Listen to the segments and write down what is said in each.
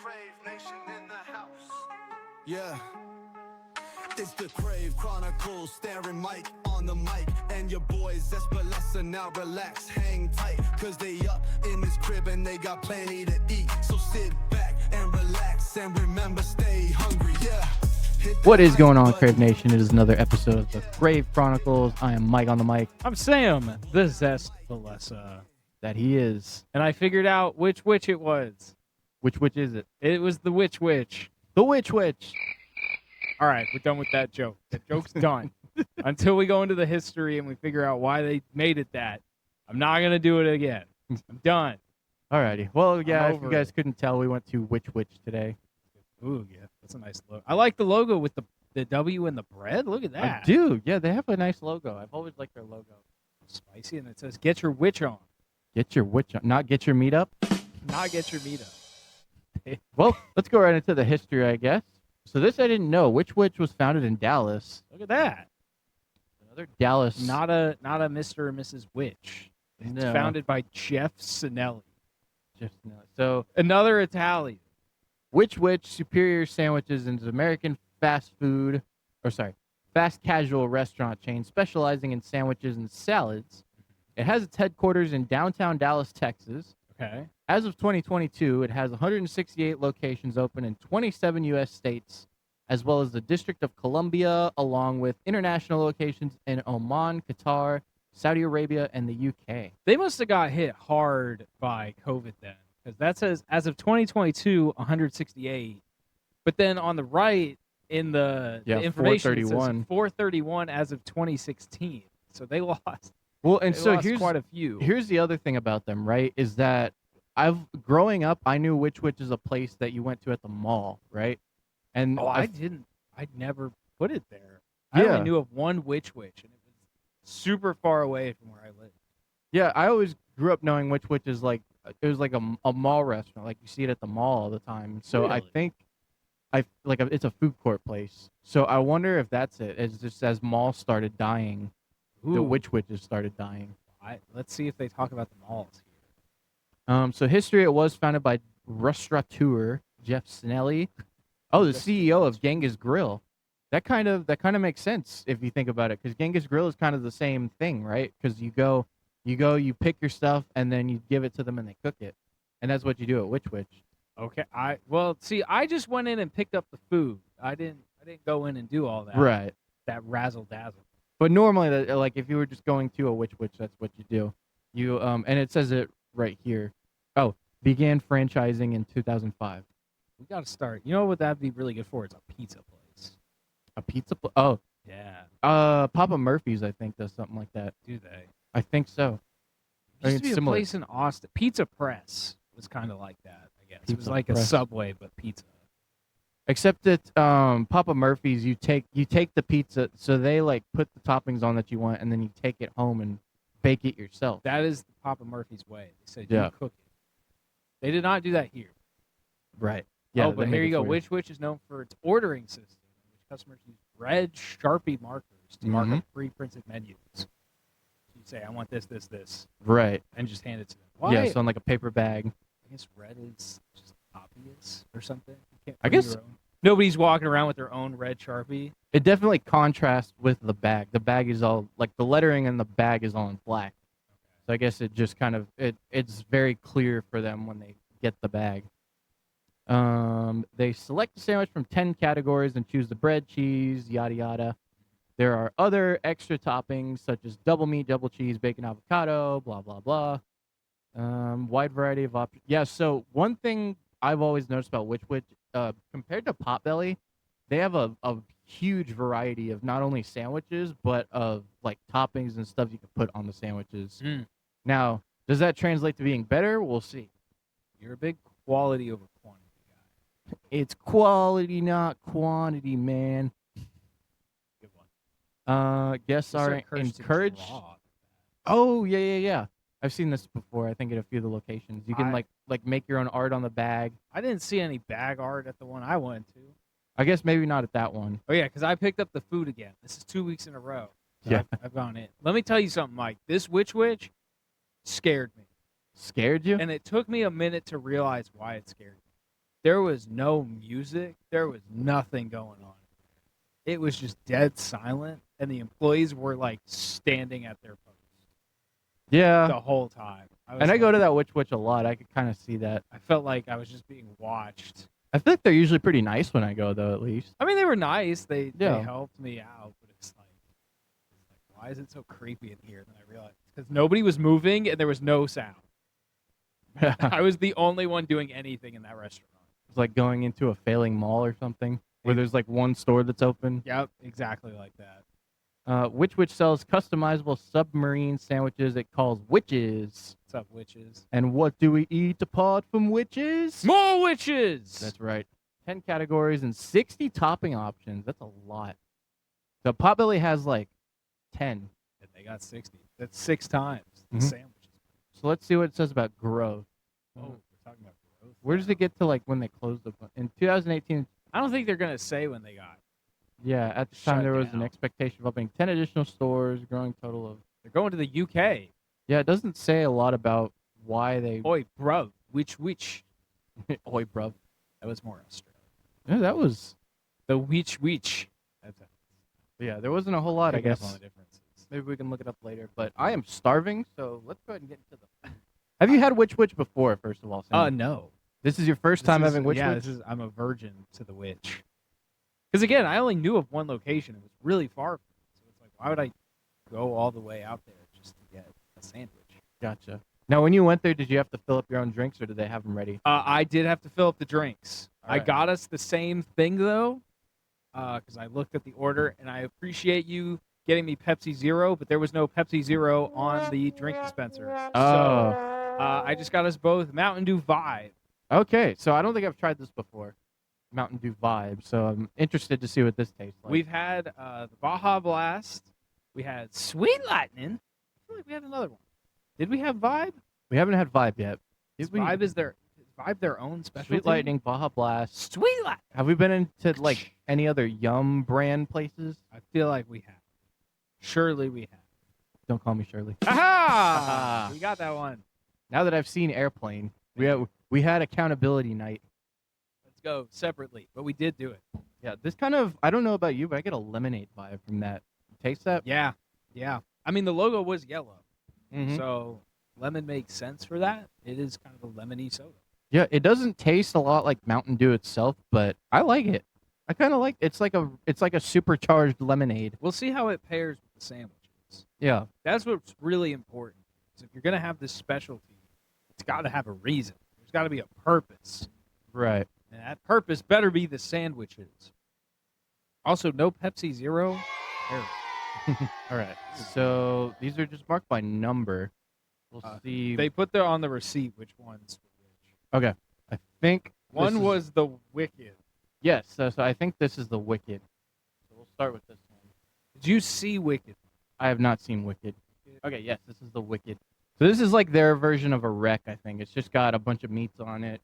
Crave Nation in the house. Yeah. It's the Crave Chronicles, staring Mike on the mic. And your boys, Espalessa, now relax, hang tight. Cause they up in this crib and they got plenty to eat. So sit back and relax and remember, stay hungry, yeah. What is going on, Crave Nation? It is another episode of the Crave Chronicles. I am Mike on the mic. I'm Sam, the Zest-Valessa. That he is. And I figured out which witch it was. Which witch is it? It was the Which Wich. The Which Wich. All right, we're done with that joke. That joke's done. Until we go into the history and we figure out why they made it that, I'm not going to do it again. I'm done. Alrighty. Well, yeah, if you over guys it. couldn't tell, we went to Which Wich today. Ooh, yeah, that's a nice logo. I like the logo with the W and the bread. Look at that. I do. Yeah, they have a nice logo. I've always liked their logo. Spicy, and it says, get your witch on. Get your witch on. Not get your meat up. Not get your meat up. Well, let's go right into the history, I guess. So this I didn't know. Which Wich was founded in Dallas. Look at that. Another Dallas. Not a Mr. and Mrs. Witch. It's No. founded by Jeff Sinelli. So Another Italian. Which Wich Superior Sandwiches is an American fast casual restaurant chain specializing in sandwiches and salads. It has its headquarters in downtown Dallas, Texas. Okay. As of 2022, it has 168 locations open in 27 U.S. states, as well as the District of Columbia, along with international locations in Oman, Qatar, Saudi Arabia, and the UK. They must have got hit hard by COVID then, because that says as of 2022, 168. But then on the right in the information, it says 431 as of 2016. So they lost. Well, and They so lost quite a few. here's the other thing about them, right? Is that growing up, I knew Which Wich is a place that you went to at the mall, right? And Oh, I didn't. I'd never put it there. Yeah. I only knew of one Which Wich, and it was super far away from where I lived. yeah, I always grew up knowing Which Wich is like it was like a mall restaurant, like you see it at the mall all the time. So I Really? think it's a food court place. So I wonder if that's it. It's just as malls started dying, the Ooh. Which Witches started dying. Let's see if they talk about the malls here. So history, it was founded by restaurateur Jeff Snelly. Oh, the CEO of Genghis Grill. That kind of makes sense if you think about it, because Genghis Grill is kind of the same thing, right? Because you go, you pick your stuff, and then you give it to them, and they cook it, and that's what you do at Which Wich. Okay. I just went in and picked up the food. I didn't go in and do all that. Right. That razzle dazzle. But normally, like if you were just going to a Which Wich, that's what you do. You and it says it right here. Oh, began franchising in 2005. We got to start. You know what that'd be really good for? It's a pizza place. A pizza. Oh, Yeah. Papa Murphy's, I think, does something like that. Do they? I think so. I There mean, used to be it's a similar. place in Austin. Pizza Press was kind of like that, I guess. It was Pizza like a Press. Subway, but pizza. Except that Papa Murphy's, you take the pizza, so they like put the toppings on that you want, and then you take it home and bake it yourself. That is the Papa Murphy's way. They said Yeah. you cook it. They did not do that here. Right. Oh, they but make here it you go. for Which Wich is known for its ordering system, in which customers use red Sharpie markers to mark Mhm. up pre-printed menus. So you say, I want this, this, this, Right. and just hand it to them. Why? Yeah. So on like a paper bag. I guess red is just obvious or something. You can't I bring guess- your own. Nobody's walking around with their own red Sharpie. It definitely contrasts with the bag. The bag is all like the lettering in the bag is all in black. So I guess it just kind of it's very clear for them when they get the bag. They select a sandwich from 10 categories and choose the bread, cheese, yada yada. There are other extra toppings such as double meat, double cheese, bacon, avocado, blah blah blah. Wide variety of options. Yeah. So one thing I've always noticed about Which Wich, compared to Potbelly, they have a huge variety of not only sandwiches but of like toppings and stuff you can put on the sandwiches. Mm. Now, does that translate to being better? We'll see. You're a big quality over quantity guy. It's quality, not quantity, man. Good one. Guests are encouraged. Oh yeah. I've seen this before. I think at a few of the locations, you can like make your own art on the bag. I didn't see any bag art at the one I went to. I guess maybe not at that one. Oh, yeah, because I picked up the food again. This is 2 weeks in a row. So Yeah. I've gone in. Let me tell you something, Mike. This Which Wich scared me. Scared you? And it took me a minute to realize why it scared me. There was no music. There was nothing going on. It was just dead silent, and the employees were like standing at their post Yeah. the whole time. I go to that Which Wich a lot. I could kind of see that. I felt like I was just being watched. I feel like they're usually pretty nice when I go, though, at least. I mean, they were nice. They helped me out, but it's like, why is it so creepy in here? Then I realized because nobody was moving and there was no sound. I was the only one doing anything in that restaurant. It's like going into a failing mall or something where there's like one store that's open. Yep, exactly like that. Which Wich sells customizable submarine sandwiches it calls witches. What's up, witches? And what do we eat apart from witches? More witches! That's right. 10 categories and 60 topping options. That's a lot. So Potbelly has like 10. And they got 60. That's 6 times the sandwiches. So let's see what it says about growth. Oh, we're talking about growth. Where does it get to like when they closed the in 2018? I don't think they're going to say when they got. Yeah, at the time there was down. an expectation of opening 10 additional stores, growing total of. They're going to the UK. Yeah, it doesn't say a lot about why they. Oi, bruv. Which Wich? Oi, bruv. That was more Australian. Yeah, that was. The Which Wich. That's it. Yeah, there wasn't a whole lot, I guess. On the differences. Maybe we can look it up later. But I am starving, so let's go ahead and get into the. Have you had Which Wich before, first of all? Sam? No. This is your first time having Which Wich? Yeah, I'm a virgin to the witch. Because again, I only knew of one location. It was really far from me. So it's like, why would I go all the way out there just to get a sandwich? Gotcha. Now, when you went there, did you have to fill up your own drinks, or did they have them ready? I did have to fill up the drinks. All right. I got us the same thing, though, because I looked at the order, and I appreciate you getting me Pepsi Zero, but there was no Pepsi Zero on the drink dispenser. Oh. So I just got us both Mountain Dew Vibe. Okay, so I don't think I've tried this before. Mountain Dew Vibe, so I'm interested to see what this tastes like. We've had the Baja Blast. We had Sweet Lightning. I feel like we had another one. Did we have Vibe? We haven't had Vibe yet. Is Vibe their own specialty? Sweet Lightning, Baja Blast. Sweet Lightning. Have we been into like any other Yum brand places? I feel like we have. Surely we have. Don't call me Shirley. Aha! We got that one. Now that I've seen Airplane, we had accountability night. Let's go separately, but we did do it. Yeah, this kind of, I don't know about you, but I get a lemonade vibe from that. Taste that? Yeah. I mean, the logo was yellow, Mhm. so lemon makes sense for that. It is kind of a lemony soda. Yeah, it doesn't taste a lot like Mountain Dew itself, but I like it. I kind of like it's like a supercharged lemonade. We'll see how it pairs with the sandwiches. Yeah. That's what's really important. So if you're gonna have this specialty, it's got to have a reason. There's got to be a purpose. Right. And that purpose better be the sandwiches. Also, no Pepsi Zero. Terrible. All right. So these are just marked by number. We'll see. They put there on the receipt which ones were which. Okay. I think One was the Wicked. Yes. So I think this is the Wicked. So we'll start with this one. Did you see Wicked? I have not seen Wicked. Okay. Yes, this is the Wicked. So this is like their version of a wreck. I think it's just got a bunch of meats on it.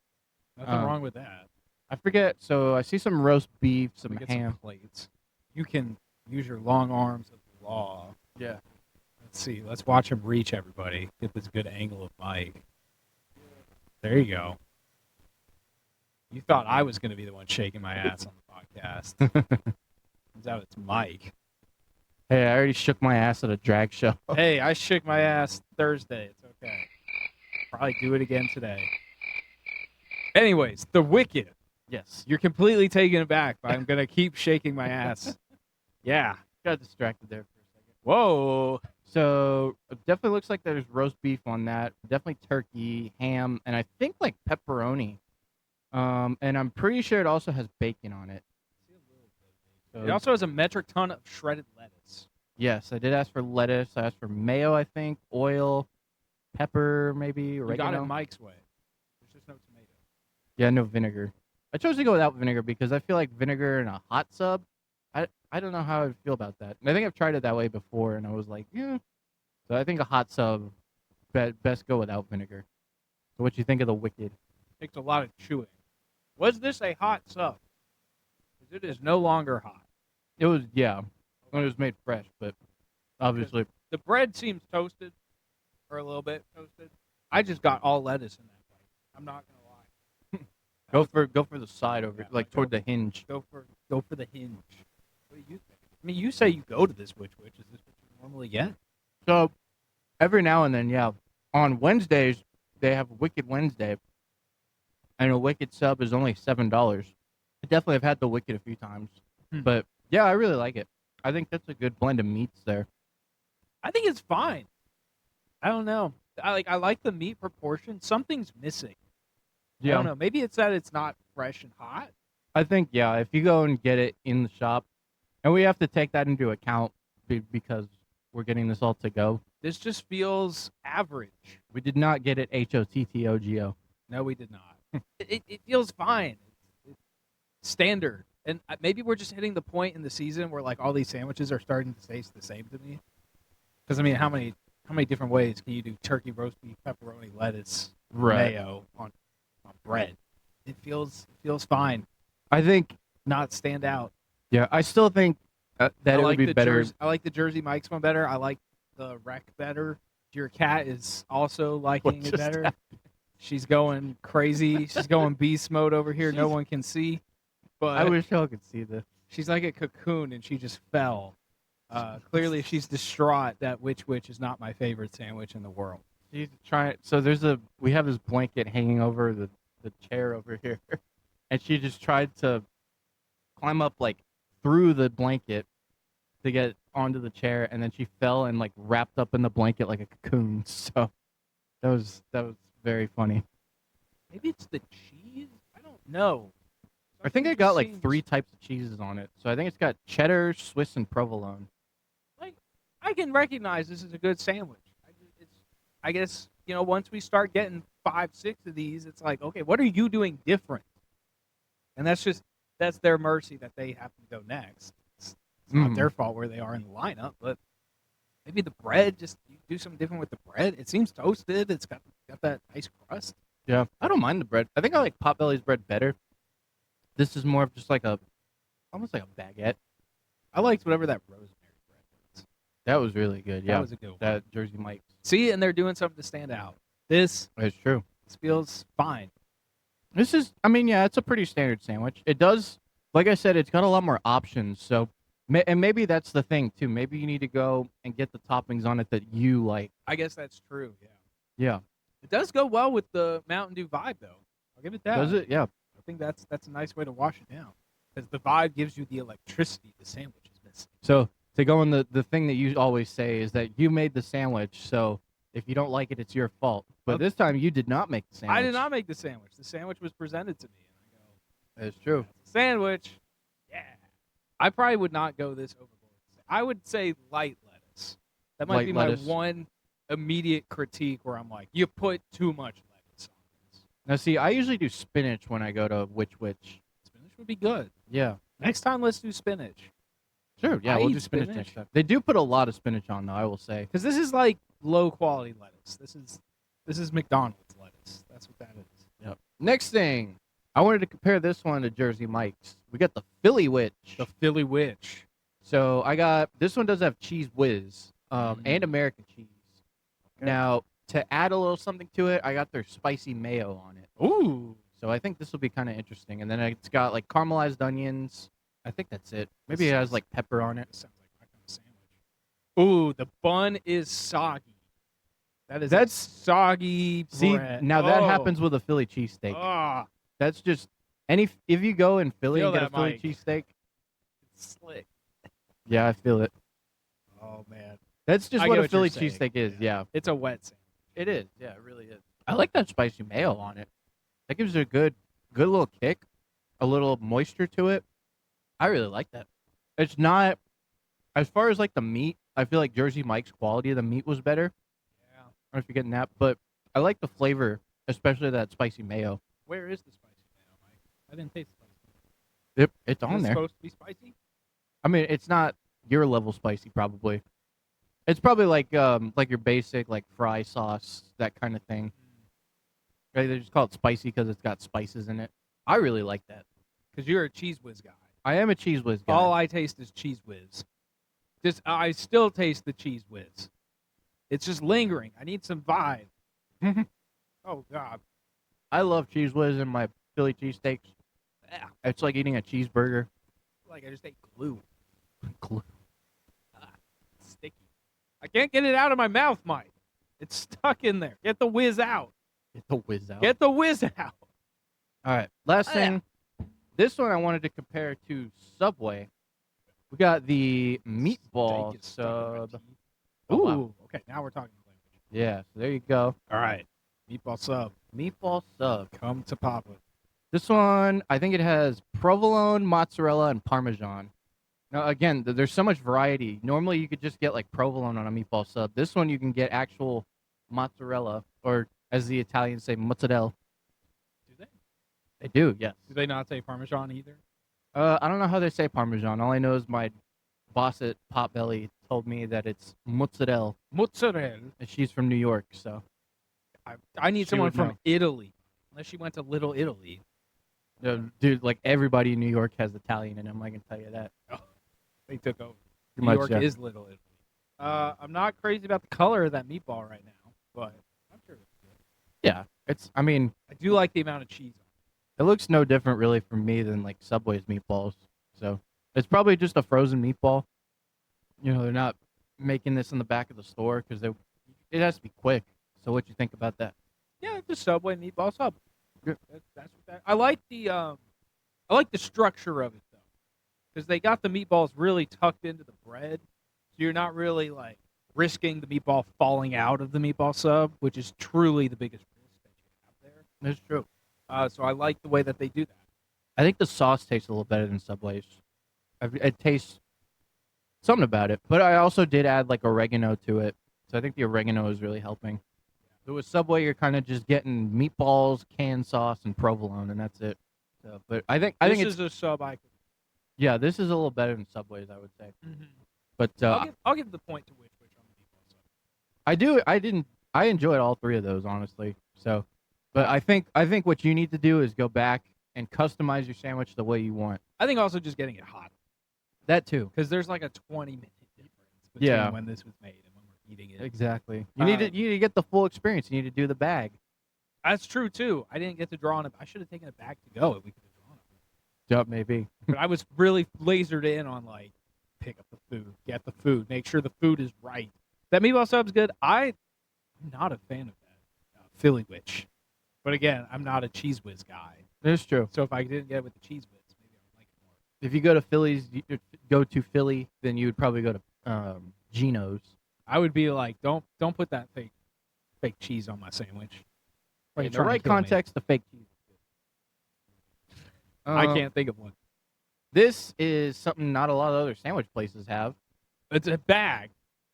Nothing wrong with that. I forget. So I see some roast beef, some Let me get ham. some plates. You can use your long arms of the law. Yeah. Let's see. Let's watch him reach, everybody. Get this good angle of Mike. There you go. You thought I was going to be the one shaking my ass on the podcast. Turns out it's Mike. Hey, I already shook my ass at a drag show. Hey, I shook my ass Thursday. It's okay. Probably do it again today. Anyways, the Wicked. Yes. You're completely taken aback, but I'm going to keep shaking my ass. Yeah. Got distracted there for a second. Whoa. So it definitely looks like there's roast beef on that. Definitely turkey, ham, and I think like pepperoni. And I'm pretty sure it also has bacon on it. So, It also has a metric ton of shredded lettuce. yes, I did ask for lettuce. I asked for mayo, I think, oil, pepper, maybe oregano. You got it Mike's way. There's just no tomato. Yeah, no vinegar. I chose to go without vinegar because I feel like vinegar in a hot sub. I don't know how I would feel about that. I think I've tried it that way before, and I was like, yeah. So I think a hot sub, best go without vinegar. So what you think of the Wicked? Takes a lot of chewing. Was this a hot sub? Because it is no longer hot. It was, yeah, when it was made fresh, but obviously. The bread seems toasted, or a little bit toasted. I just got all lettuce in that bite. I'm not going to lie. Go for the side over, like toward the hinge. Go for the hinge. What do you think? I mean, you say you go to this Which Wich. Is this what you normally get? So every now and then, yeah. On Wednesdays, they have Wicked Wednesday, and a Wicked sub is only $7. I definitely have had the Wicked a few times, but yeah, I really like it. I think that's a good blend of meats there. I think it's fine. I don't know. I like the meat proportion. Something's missing. Yeah. I don't know. Maybe it's that it's not fresh and hot. I think, yeah, if you go and get it in the shop, and we have to take that into account because we're getting this all to go. This just feels average. We did not get it HOTTOGO. No, we did not. it feels fine. It's standard. And maybe we're just hitting the point in the season where like all these sandwiches are starting to taste the same to me. Because I mean, how many different ways can you do turkey, roast beef, pepperoni, lettuce, mayo on bread? It feels fine. I think not stand out. Yeah, I still think that it would be better. I like the Jersey Mike's one better. I like the Wreck better. Your cat is also liking it better. Happened? She's going crazy. She's going beast mode over here. No one can see. But I wish y'all could see this. She's like a cocoon, and she just fell. Clearly, she's distraught that Which Wich is not my favorite sandwich in the world. She's trying. So we have this blanket hanging over the chair over here, and she just tried to climb up like through the blanket to get onto the chair, and then she fell and like wrapped up in the blanket like a cocoon. So that was very funny. Maybe it's the cheese. I don't know. I think it got like 3 types of cheeses on it. So I think it's got cheddar, Swiss, and provolone. Like, I can recognize this is a good sandwich. I guess, once we start getting 5, 6 of these, it's like, okay, what are you doing different? And that's their mercy that they have to go next. It's not their fault where they are in the lineup, but maybe the bread, just you do something different with the bread. It seems toasted. It's got that nice crust. Yeah, I don't mind the bread. I think I like Potbelly's bread better. This is more of just like almost like a baguette. I liked whatever that rosemary bread was. That was really good. Yeah, that was a good one. That Jersey Mike's. See, and they're doing something to stand out. This is true. This feels fine. This is, yeah, it's a pretty standard sandwich. It does, like I said, it's got a lot more options. So, and maybe that's the thing too. Maybe you need to go and get the toppings on it that you like. I guess that's true. Yeah. Yeah. It does go well with the Mountain Dew vibe, though. I'll give it that. Does it? Yeah. I think that's a nice way to wash it down because the vibe gives you the electricity the sandwich is missing. So to go on the thing that you always say is that you made the sandwich, so if you don't like it, it's your fault. But this time you did not make the sandwich. I did not make the sandwich. The sandwich was presented to me, and I go, "That's true." Sandwich, yeah. I probably would not go this overboard. I would say light lettuce. That might be my one immediate critique where I'm like, you put too much lettuce on this. Now, see, I usually do spinach when I go to Which Wich. Spinach would be good. Yeah. Next time, let's do spinach. Sure, yeah, we'll do spinach next time. They do put a lot of spinach on, though, I will say. Because this is like low-quality lettuce. This is McDonald's lettuce. That's what that is. Yep. Next thing, I wanted to compare this one to Jersey Mike's. We got the Philly Wich. The Philly Wich. So this one does have cheese whiz and American cheese. Okay. Now, to add a little something to it, I got their spicy mayo on it. Ooh. So I think this will be kind of interesting. And then it's got like caramelized onions. I think that's it. Maybe it has like pepper on it. Sounds like my kind of sandwich. Ooh, the bun is soggy. That's soggy bread. See, now that happens with a Philly cheesesteak. That's just if you go in Philly and get a Philly cheesesteak, it's slick. Yeah, I feel it. Oh man. That's just what a Philly cheesesteak is, yeah. It's a wet sandwich. It is, yeah, it really is. I like that spicy mayo on it. That gives it a good little kick, a little moisture to it. I really like that. It's not, as far as like the meat, I feel like Jersey Mike's quality of the meat was better. Yeah. I don't know if you're getting that, but I like the flavor, especially that spicy mayo. Where is the spicy mayo, Mike? I didn't taste spicy. Yep, it's on there. Is it supposed to be spicy? I mean, it's not your level spicy, probably. It's probably like your basic like fry sauce, that kind of thing. Right? They just call it spicy because it's got spices in it. I really like that. Because you're a cheese whiz guy. I am a cheese whiz guy. All I taste is cheese whiz. I still taste the cheese whiz. It's just lingering. I need some vibe. Oh God. I love cheese whiz in my Philly cheesesteaks. Yeah, It's like eating a cheeseburger. like I just ate glue. Glue. It's sticky. I can't get it out of my mouth, Mike. It's stuck in there. Get the whiz out. Get the whiz out. Get the whiz out. All right. Last thing. This one I wanted to compare to Subway. We got the meatball Steak is stuck in my sub. teeth. Oh, Ooh, wow. okay. Now we're talking language. Yeah, so there you go. All right. Meatball sub. Meatball sub. Come to Papa. This one, I think it has provolone, mozzarella, and Parmesan. Now, again, there's so much variety. Normally, you could just get like provolone on a meatball sub. This one, you can get actual mozzarella, or as the Italians say, mozzarella. Do they? They do, yes. Do they not say Parmesan either? I don't know how they say Parmesan. All I know is my boss at Potbelly told me that it's mozzarella, Mozzarella. and she's from New York, so. I need She someone would from know. Italy. Unless she went to Little Italy. Dude, like everybody in New York has Italian in them, I can tell you that. They took over. Pretty New much, York yeah. is Little Italy. I'm not crazy about the color of that meatball right now, but I'm sure it's good. Yeah, I mean, I do like the amount of cheese on it. it looks no different really from me than like Subway's meatballs. So it's probably just a frozen meatball. You know, they're not making this in the back of the store because it has to be quick. So what you think about that? Yeah, the Subway meatball sub. Yeah. That's what that. I like the structure of it though, because they got the meatballs really tucked into the bread, so you're not really like risking the meatball falling out of the meatball sub, which is truly the biggest risk that you have there. That's true. So I like the way that they do that. I think the sauce tastes a little better than Subway's. It tastes something about it, but I also did add like oregano to it, so I think the oregano is really helping. So with Subway, you're kind of just getting meatballs, canned sauce, and provolone, and that's it. So, but I think This it's is a sub I could. yeah, this is a little better than Subway's, I would say. But I'll give the point to Which Wich on the meatball sub. I enjoyed all three of those honestly. So, but I think what you need to do is go back and customize your sandwich the way you want. I think also just getting it hot, That too. because there's like a 20-minute difference between Yeah. when this was made and when we're eating it. Exactly. You need to get the full experience. You need to do the bag. That's true too. I didn't get to draw on it. I should have taken it back to go if we could have drawn it. Yep, maybe. But I was really lasered in on like pick up the food, get the food, make sure the food is right. That meatball sub's good. I'm not a fan of that Philly Wich, but again, I'm not a cheese whiz guy. That's true. So if I didn't get it with the cheese whiz, maybe I would like it more. If you go to Philly, then you would probably go to Geno's. I would be like, don't put that fake cheese on my sandwich. Are you In the trying to right kill me? context, the fake cheese. I can't think of one. This is something not a lot of other sandwich places have. It's a bag.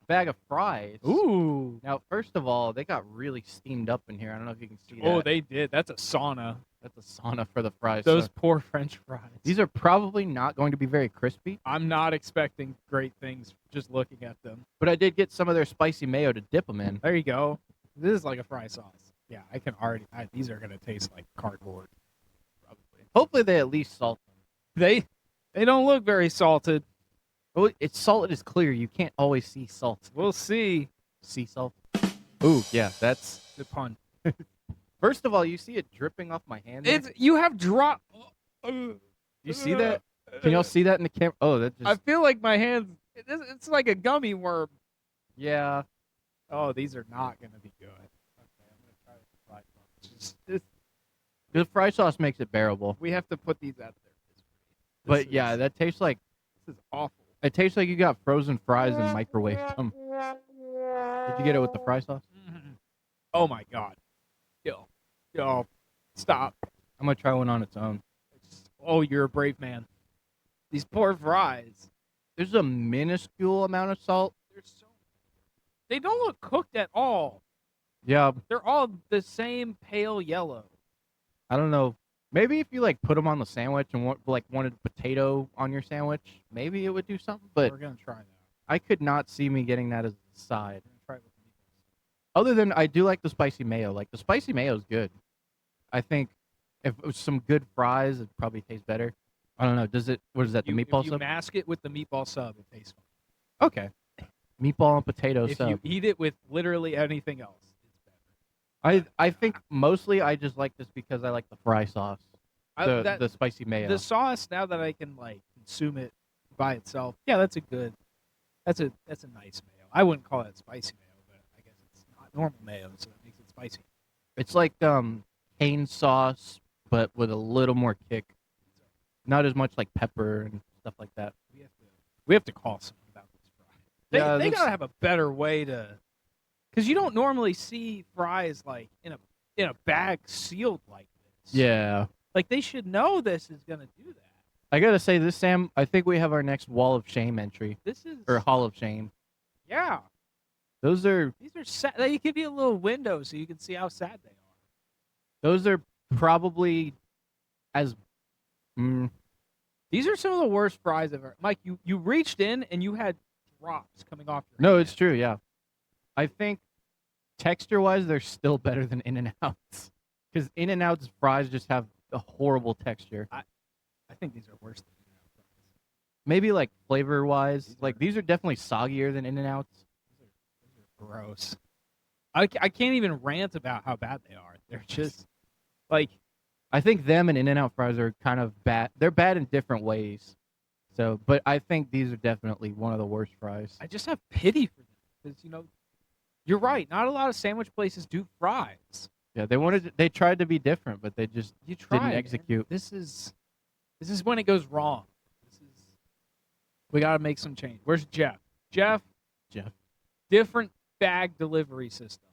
Bag of fries. Ooh. Now, first of all, they got really steamed up in here. I don't know if you can see that. Oh, they did. That's a sauna. That's a sauna for the fries. Those So poor French fries. these are probably not going to be very crispy, I'm not expecting great things just looking at them. but I did get some of their spicy mayo to dip them in. There you go. This is like a fry sauce. Yeah, I can already. These are gonna taste like cardboard. Probably. Hopefully, they at least salt them. They don't look very salted. Oh, it's salted is clear. You can't always see salt. We'll see. Sea salt. Ooh, yeah, that's. The pun. First of all, you see it dripping off my hand. there? You have drop. You see that? Can y'all see that in the camera? Oh, that just. I feel like my hands. It's like a gummy worm. Yeah. Oh, these are not gonna be good. Okay, I'm gonna try the fry sauce. The fry sauce makes it bearable. We have to put these out there. But yeah, that tastes like. This is awful. It tastes like you got frozen fries and microwaved them. Did you get it with the fry sauce? Oh my god. Yo, stop. I'm gonna try one on its own. Oh, you're a brave man. These poor fries. There's a minuscule amount of salt. They don't look cooked at all. Yeah, They're all the same pale yellow. I don't know. Maybe if you like put them on the sandwich and wanted potato on your sandwich, maybe it would do something. But We're gonna try that. I could not see me getting that as a side. We're gonna try it with the meatballs. Other than I do like the spicy mayo. Like the spicy mayo is good. I think if it was some good fries, it'd probably taste better. I don't know. Does it? What is that? The meatball If you sub? mask it with the meatball sub, it tastes fine. Okay. Meatball and potato If sub. you eat it with literally anything else, it's better. I think mostly I just like this because I like the fry sauce. The spicy mayo. The sauce, now that I can like consume it by itself, yeah, that's a nice mayo. I wouldn't call it spicy mayo, but I guess it's not normal mayo, so that makes it spicy. It's like cane sauce, but with a little more kick. Not as much like pepper and stuff like that. We have to call someone about this fry. They Yeah, gotta have a better way to, because you don't normally see fries like in a bag sealed like this. Yeah. Like they should know this is gonna do that. I gotta say this, Sam. I think we have our next wall of shame entry. This is Hall of Shame. Yeah. These are sad. They give you a little window so you can see how sad they are. Those are probably as. These are some of the worst fries I've ever. Mike, you reached in and you had drops coming off your No, hand. it's true. Yeah, I think texture-wise, they're still better than In-N-Out's because In-N-Out's fries just have a horrible texture. I think these are worse than In-N-Out fries. Maybe like flavor-wise, these are definitely soggier than In-N-Out's. These are gross. I can't even rant about how bad they are. They're just like. I think them and In-N-Out fries are kind of bad. They're bad in different ways. So, but I think these are definitely one of the worst fries. I just have pity for them because you're right. Not a lot of sandwich places do fries. Yeah, they tried to be different, but they just didn't execute. This is when it goes wrong. We got to make some change. Where's Jeff? Jeff. Different bag delivery system.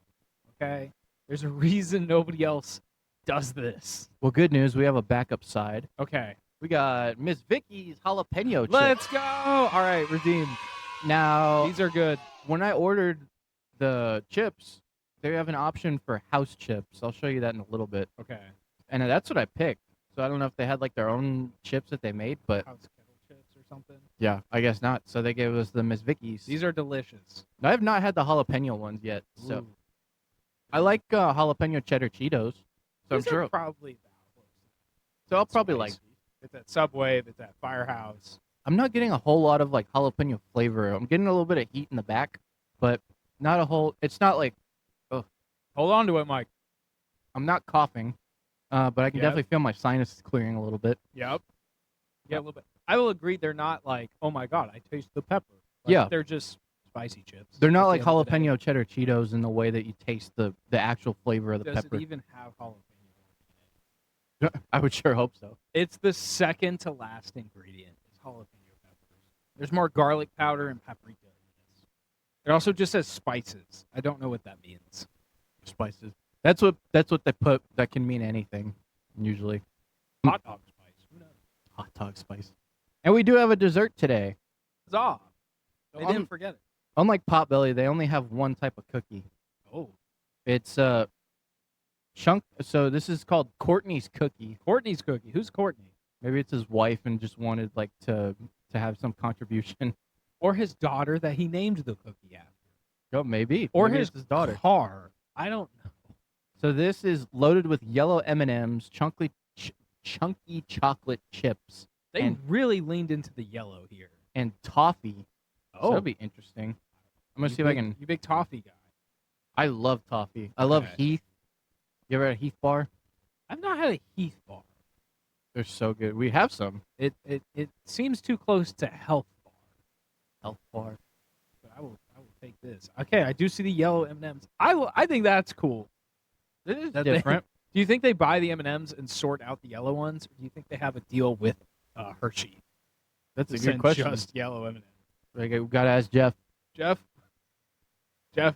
Okay. There's a reason nobody else does this. Well, good news. We have a backup side. Okay. We got Miss Vicky's jalapeno chips. Let's go. All right, redeemed. Now, these are good. When I ordered the chips, they have an option for house chips. I'll show you that in a little bit. Okay. And that's what I picked. So I don't know if they had like their own chips that they made, but house kettle chips or something. Yeah, I guess not. So they gave us the Miss Vicky's. These are delicious. I have not had the jalapeno ones yet. So Ooh. I like jalapeno cheddar Cheetos. So These I'm sure. are probably So I'll probably like. It's at Subway. It's at Firehouse. I'm not getting a whole lot of like jalapeno flavor. I'm getting a little bit of heat in the back, but not a whole. It's not like. Oh, hold on to it, Mike. I'm not coughing, but I can definitely feel my sinuses clearing a little bit. Yep. Yeah, a little bit. I will agree. They're not like, oh my god, I taste the pepper. Like, yeah. They're just spicy chips. They're not like jalapeno cheddar Cheetos in the way that you taste the actual flavor of the pepper. pepper. Does it even have jalapeno? I would sure hope so. It's the second to last ingredient is jalapeno peppers. There's more garlic powder and paprika in this. It also just says spices. I don't know what that means. Spices. That's what they put. That can mean anything, usually. Hot dog spice. Who knows? Hot dog spice. And we do have a dessert today. Huzzah! They didn't forget it. Unlike Potbelly, they only have one type of cookie. Oh. It's chunk. So this is called Courtney's cookie. Courtney's cookie. Who's Courtney? Maybe it's his wife and just wanted like to have some contribution. Or his daughter that he named the cookie after. Oh, maybe. Or maybe his it's daughter. car. I don't know. So this is loaded with yellow M&Ms, chunky chocolate chips. They really leaned into the yellow here. And toffee. Oh. So that'll be interesting. I'm going to see if I can... You big toffee guy. I love toffee. I love Heath. You ever had a Heath bar? I've not had a Heath bar. They're so good. We have some. It seems too close to Health Bar. Health bar. But I will take this. Okay, I do see the yellow M&Ms. I think that's cool. This is different. Do you think they buy the M&Ms and sort out the yellow ones, or do you think they have a deal with Hershey? That's a good question. Just yellow M&Ms. Okay, we gotta ask Jeff. Jeff, can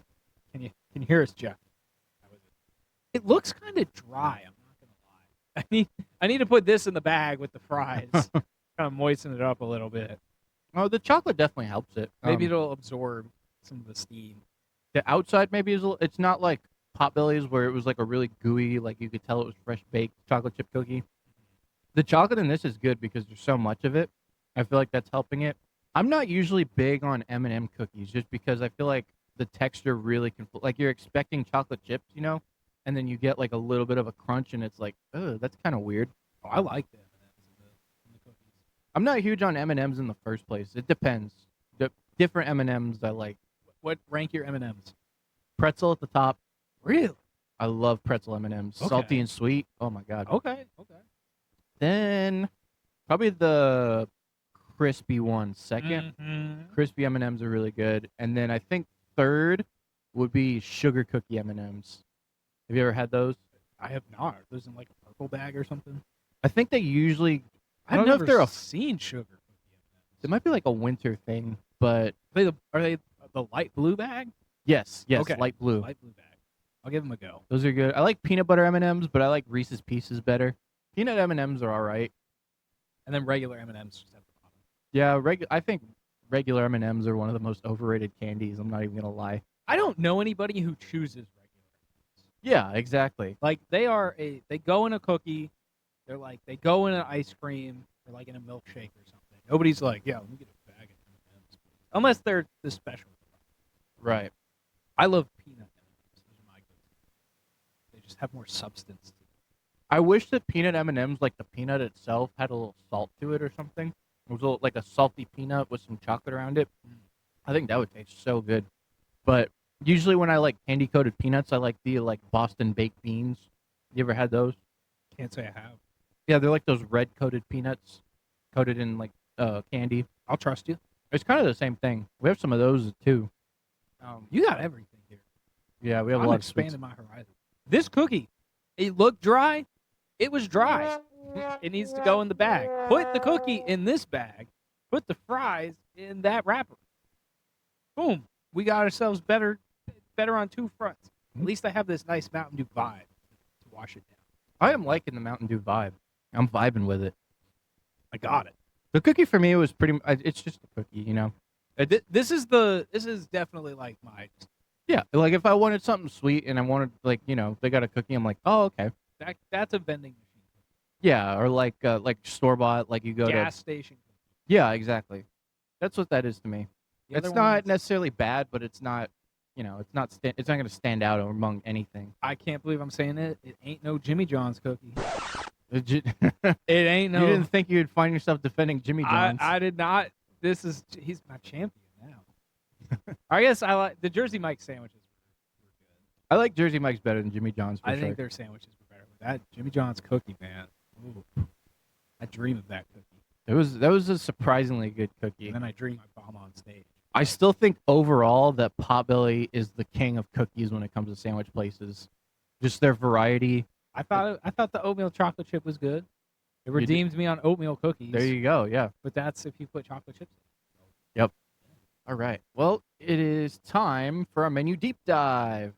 you hear us, Jeff? It looks kind of dry. I'm not gonna lie. I need to put this in the bag with the fries, kind of moisten it up a little bit. Oh, the chocolate definitely helps it. Maybe it'll absorb some of the steam. The outside maybe is it's not like Potbelly's where it was like a really gooey, like you could tell it was fresh baked chocolate chip cookie. The chocolate in this is good because there's so much of it. I feel like that's helping it. I'm not usually big on M&M cookies just because I feel like the texture really can, like you're expecting chocolate chips, you know, and then you get like a little bit of a crunch and it's like, oh, that's kind of weird. Oh, I like the M&Ms in the cookies. I'm not huge on M&Ms in the first place. It depends. The different M&Ms I like. What rank your M&Ms? Pretzel at the top. Really? I love pretzel M&Ms. Okay. Salty and sweet. Oh my god. Okay. Then probably the crispy one second. Crispy M&Ms are really good. And then I think third would be sugar cookie M&Ms. Have you ever had those? I have not. Are those in like a purple bag or something? I think they usually. I don't I've know if never they're seen sugar cookie M&Ms. It might be like a winter thing, but Are they the light blue bag? yes, Okay. light blue. Light blue bag. I'll give them a go. Those are good. I like peanut butter M&Ms, but I like Reese's Pieces better. Peanut M&Ms are all right. And then regular M&Ms just at the bottom. Yeah, I think regular M&Ms are one of the most overrated candies. I'm not even gonna lie. I don't know anybody who chooses regular M&Ms. Yeah, exactly. Like they go in a cookie. They're like they go in an ice cream or like in a milkshake or something. Nobody's like, yeah, let me get a bag of M&Ms. Unless they're the special. Right. I love peanut M&Ms. Those are my go-to. They just have more substance. I wish that peanut M&Ms, like the peanut itself, had a little salt to it or something. It was like a salty peanut with some chocolate around it. I think that would taste so good. But usually when I like candy coated peanuts, I like the Boston baked beans. You ever had those? Can't say I have. Yeah, they're like those red coated peanuts, coated in like candy. I'll trust you. It's kind of the same thing. We have some of those too. You got everything here. Yeah, we have I'm a lot expanding my horizon. This cookie, it looked dry. It was dry. It needs to go in the bag. Put the cookie in this bag. Put the fries in that wrapper. Boom. We got ourselves better on two fronts. At least I have this nice Mountain Dew vibe to wash it down. I am liking the Mountain Dew vibe. I'm vibing with it. I got it. The cookie for me was pretty. It's just a cookie, you know. This is definitely like my. Yeah, like if I wanted something sweet and I wanted they got a cookie, I'm like, oh okay. That's a vending machine. Yeah, or like store bought, like you go gas to station. Yeah, exactly. That's what that is to me. The It's other not ones- necessarily bad, but it's not. It's not. It's not going to stand out among anything. I can't believe I'm saying it. It ain't no Jimmy John's cookie. You It ain't no. didn't think you'd find yourself defending Jimmy John's. I did not. He's my champion now. I guess I like the Jersey Mike sandwiches. Were good. I like Jersey Mike's better than Jimmy John's. For I sure. think their sandwiches were better. But that Jimmy John's cookie, man. Ooh, I dream of that cookie. That was a surprisingly good cookie. And then I dream I bomb on stage. I still think overall that Potbelly is the king of cookies when it comes to sandwich places. Just their variety. I thought the oatmeal chocolate chip was good. It redeemed me on oatmeal cookies. There you go. Yeah. But that's if you put chocolate chips in. Yep. All right. Well, it is time for our menu deep dive.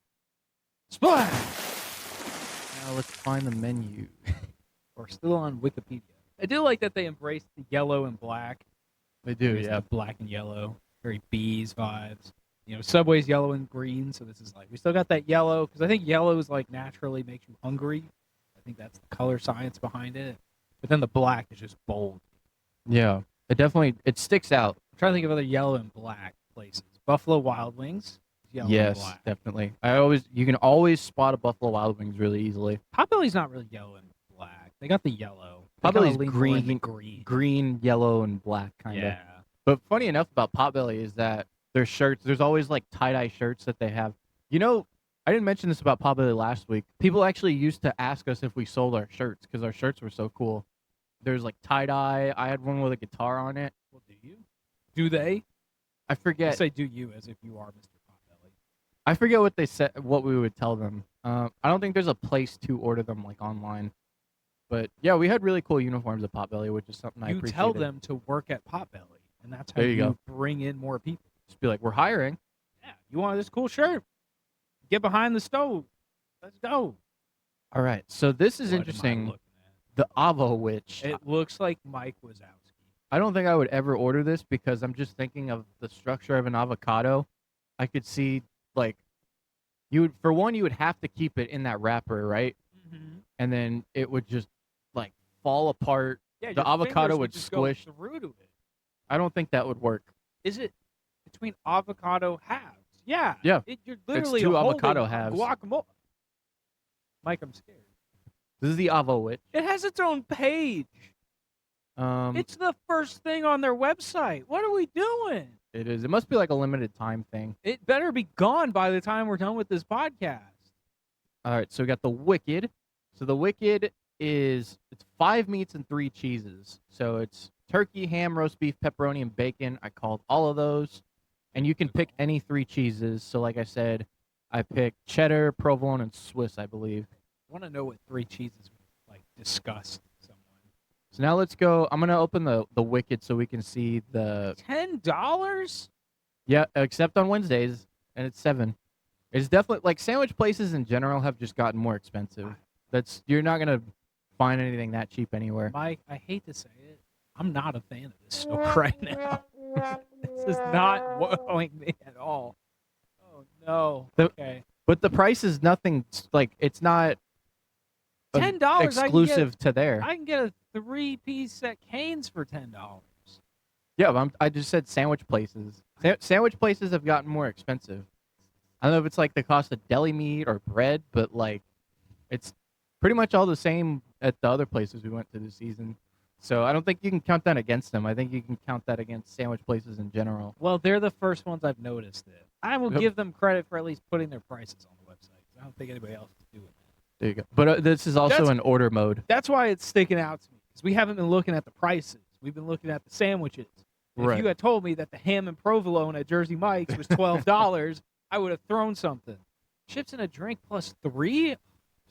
Splash! Now let's find the menu. We're still on Wikipedia. I do like that they embrace the yellow and black. They do, Embrace yeah. the black and yellow. Very bees vibes. Subway's yellow and green, so this is like we still got that yellow because I think yellow is like naturally makes you hungry. I think that's the color science behind it. But then the black is just bold. Yeah. It sticks out. I'm trying to think of other yellow and black places. Buffalo Wild Wings. Yellow Yes, and black. definitely. You can always spot a Buffalo Wild Wings really easily. Potbelly's not really yellow and black. They got the yellow. They Potbelly's kinda lean more into green, yellow, and black kind of. Yeah. But funny enough about Potbelly is that their shirts, there's always like tie-dye shirts that they have. I didn't mention this about Potbelly last week. People actually used to ask us if we sold our shirts because our shirts were so cool. There's like tie-dye. I had one with a guitar on it. Well, do you? Do they? I forget. I say do you as if you are Mr. Potbelly. I forget what they said, what we would tell them. I don't think there's a place to order them like online. But yeah, we had really cool uniforms at Potbelly, which is something I You appreciated. tell them to work at Potbelly, and that's how There you go. bring in more people. Just be like, we're hiring. Yeah, you want this cool shirt? Get behind the stove. Let's go. All right. So this is What am I interesting. looking at? The Avo Witch. It looks like Mike Wazowski. I don't think I would ever order this because I'm just thinking of the structure of an avocado. I could see you would have to keep it in that wrapper, right? Mm-hmm. And then it would just fall apart. Yeah, The your avocado fingers would just squish. go through to it. I don't think that would work. Is it between avocado halves? Yeah. Yeah. You're literally two holding avocado a halves. Guacamole. Mike, I'm scared. This is the Avo Witch. It has its own page. It's the first thing on their website. What are we doing? It is. It must be like a limited time thing. It better be gone by the time we're done with this podcast. All right. So we got the Wicked. So the Wicked it's 5 meats and 3 cheeses. So it's turkey, ham, roast beef, pepperoni, and bacon. I called all of those. And you can pick any 3 cheeses. So like I said, I picked cheddar, provolone, and Swiss, I believe. I want to know what 3 cheeses like disgust someone. So now let's go. I'm gonna open the Wicked so we can see the $10. Yeah, except on Wednesdays, and it's 7. It's definitely like sandwich places in general have just gotten more expensive. You're not gonna find anything that cheap anywhere. Mike, I hate to say it, I'm not a fan of this store right now. This is not wowing me at all. Oh no. Okay. But the price is nothing like it's not $10 exclusive to there. I can get a 3-piece at Cane's for $10. Yeah, but I just said sandwich places. Sandwich places have gotten more expensive. I don't know if it's like the cost of deli meat or bread, but like it's pretty much all the same at the other places we went to this season. So I don't think you can count that against them. I think you can count that against sandwich places in general. Well, they're the first ones I've noticed it. I will give them credit for at least putting their prices on the website. I don't think anybody else is doing that. There you go. But this is also an order mode. That's why it's sticking out to me, because we haven't been looking at the prices. We've been looking at the sandwiches. If you had told me that the ham and provolone at Jersey Mike's was $12, I would have thrown something. Chips and a drink plus 3?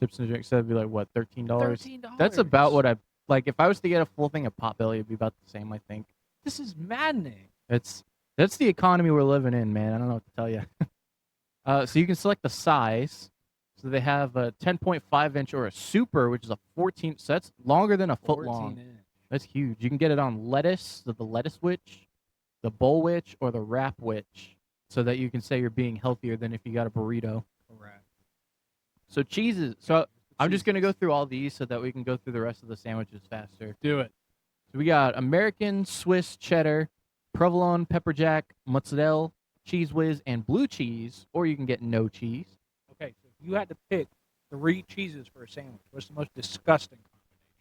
Chips and a drink, so that'd be like, what, $13? $13. That's about what I... Like, if I was to get a full thing of Potbelly, it'd be about the same, I think. This is maddening. That's the economy we're living in, man. I don't know what to tell you. So you can select the size. So they have a 10.5-inch or a super, which is a 14... So that's longer than a foot long. That's huge. You can get it on lettuce, the lettuce witch, the bowl witch, or the wrap witch, so that you can say you're being healthier than if you got a burrito. Correct. So cheeses. So I'm just going to go through all these so that we can go through the rest of the sandwiches faster. Do it. So we got American, Swiss, cheddar, provolone, pepper jack, mozzarella, cheese whiz, and blue cheese, or you can get no cheese. Okay, so if you had to pick 3 cheeses for a sandwich, what's the most disgusting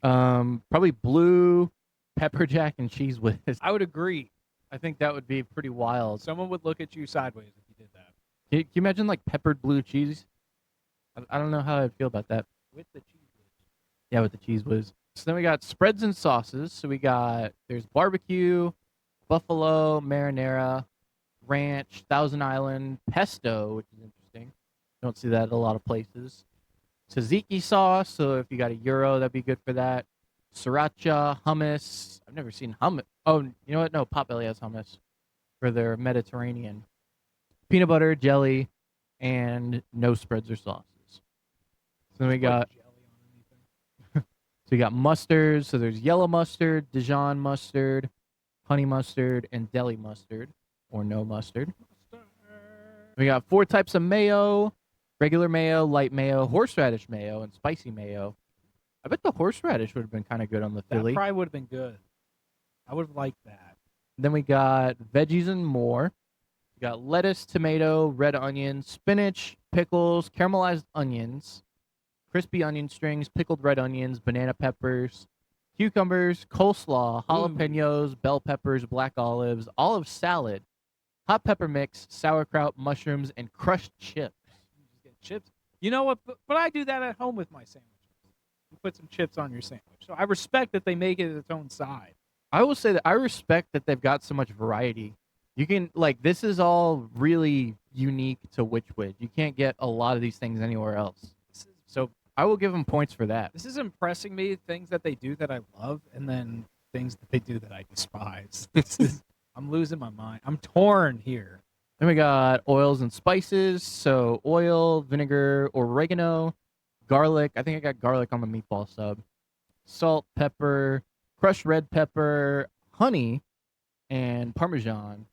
combination? Probably blue, pepper jack, and cheese whiz. I would agree. I think that would be pretty wild. Someone would look at you sideways if you did that. Can you imagine like peppered blue cheese? I don't know how I'd feel about that. With the cheese whiz. Yeah, with the cheese whiz. So then we got spreads and sauces. So there's barbecue, buffalo, marinara, ranch, Thousand Island, pesto, which is interesting. Don't see that at a lot of places. Tzatziki sauce. So if you got a Euro, that'd be good for that. Sriracha, hummus. I've never seen hummus. Oh, you know what? No, Potbelly has hummus for their Mediterranean. Peanut butter, jelly, and no spreads or sauces. So then we got... So you got mustards. So there's yellow mustard, Dijon mustard, honey mustard, and deli mustard, or no mustard. We got 4 types of mayo: regular mayo, light mayo, horseradish mayo, and spicy mayo. I bet the horseradish would have been kind of good on the Philly. That probably would have been good. I would have liked that. Then we got veggies and more. We got lettuce, tomato, red onion, spinach, pickles, caramelized onions, crispy onion strings, pickled red onions, banana peppers, cucumbers, coleslaw, jalapenos, bell peppers, black olives, olive salad, hot pepper mix, sauerkraut, mushrooms, and crushed chips. You just get chips. You know what? But I do that at home with my sandwiches. You put some chips on your sandwich. So I respect that they make it its own side. I will say that I respect that they've got so much variety. You can, like, this is all really unique to Which Wich. You can't get a lot of these things anywhere else. So I will give them points for that. This is impressing me, things that they do that I love, and then things that they do that I despise. I'm losing my mind. I'm torn here. Then we got oils and spices. So oil, vinegar, oregano, garlic. I think I got garlic on the meatball sub. Salt, pepper, crushed red pepper, honey, and Parmesan.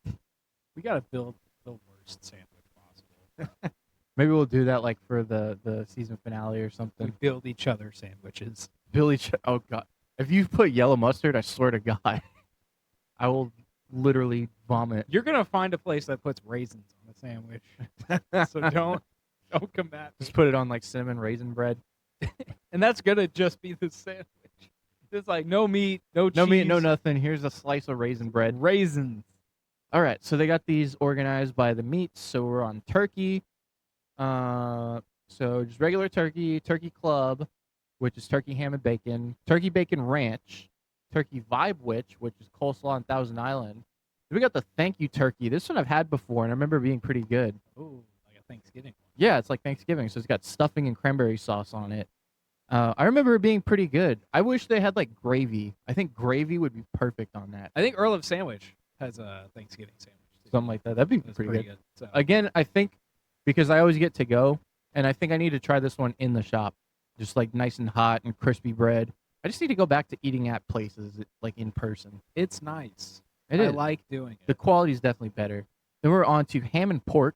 We got to build the worst sandwich possible. Maybe we'll do that like for the season finale or something. We build each other sandwiches. Oh, God. If you put yellow mustard, I swear to God, I will literally vomit. You're going to find a place that puts raisins on the sandwich. So don't come at me. Just put it on like cinnamon raisin bread. And that's going to just be the sandwich. It's like no meat, no cheese. No meat, no nothing. Here's a slice of raisin bread. Raisins. All right, so they got these organized by the meats. So we're on turkey. So just regular turkey, turkey club, which is turkey, ham, and bacon. Turkey bacon ranch. Turkey vibe which is coleslaw and Thousand Island. Then we got the thank you turkey. This one I've had before, and I remember it being pretty good. Ooh, like a Thanksgiving one. Yeah, it's like Thanksgiving, so it's got stuffing and cranberry sauce on it. I remember it being pretty good. I wish they had like gravy. I think gravy would be perfect on that. I think Earl of Sandwich has a Thanksgiving sandwich. Something like that. That'd be That's pretty good. So. Again, I think because I always get to go, and I think I need to try this one in the shop, just like nice and hot and crispy bread. I just need to go back to eating at places like in person. It's nice. I like doing it. The quality is definitely better. Then we're on to ham and pork.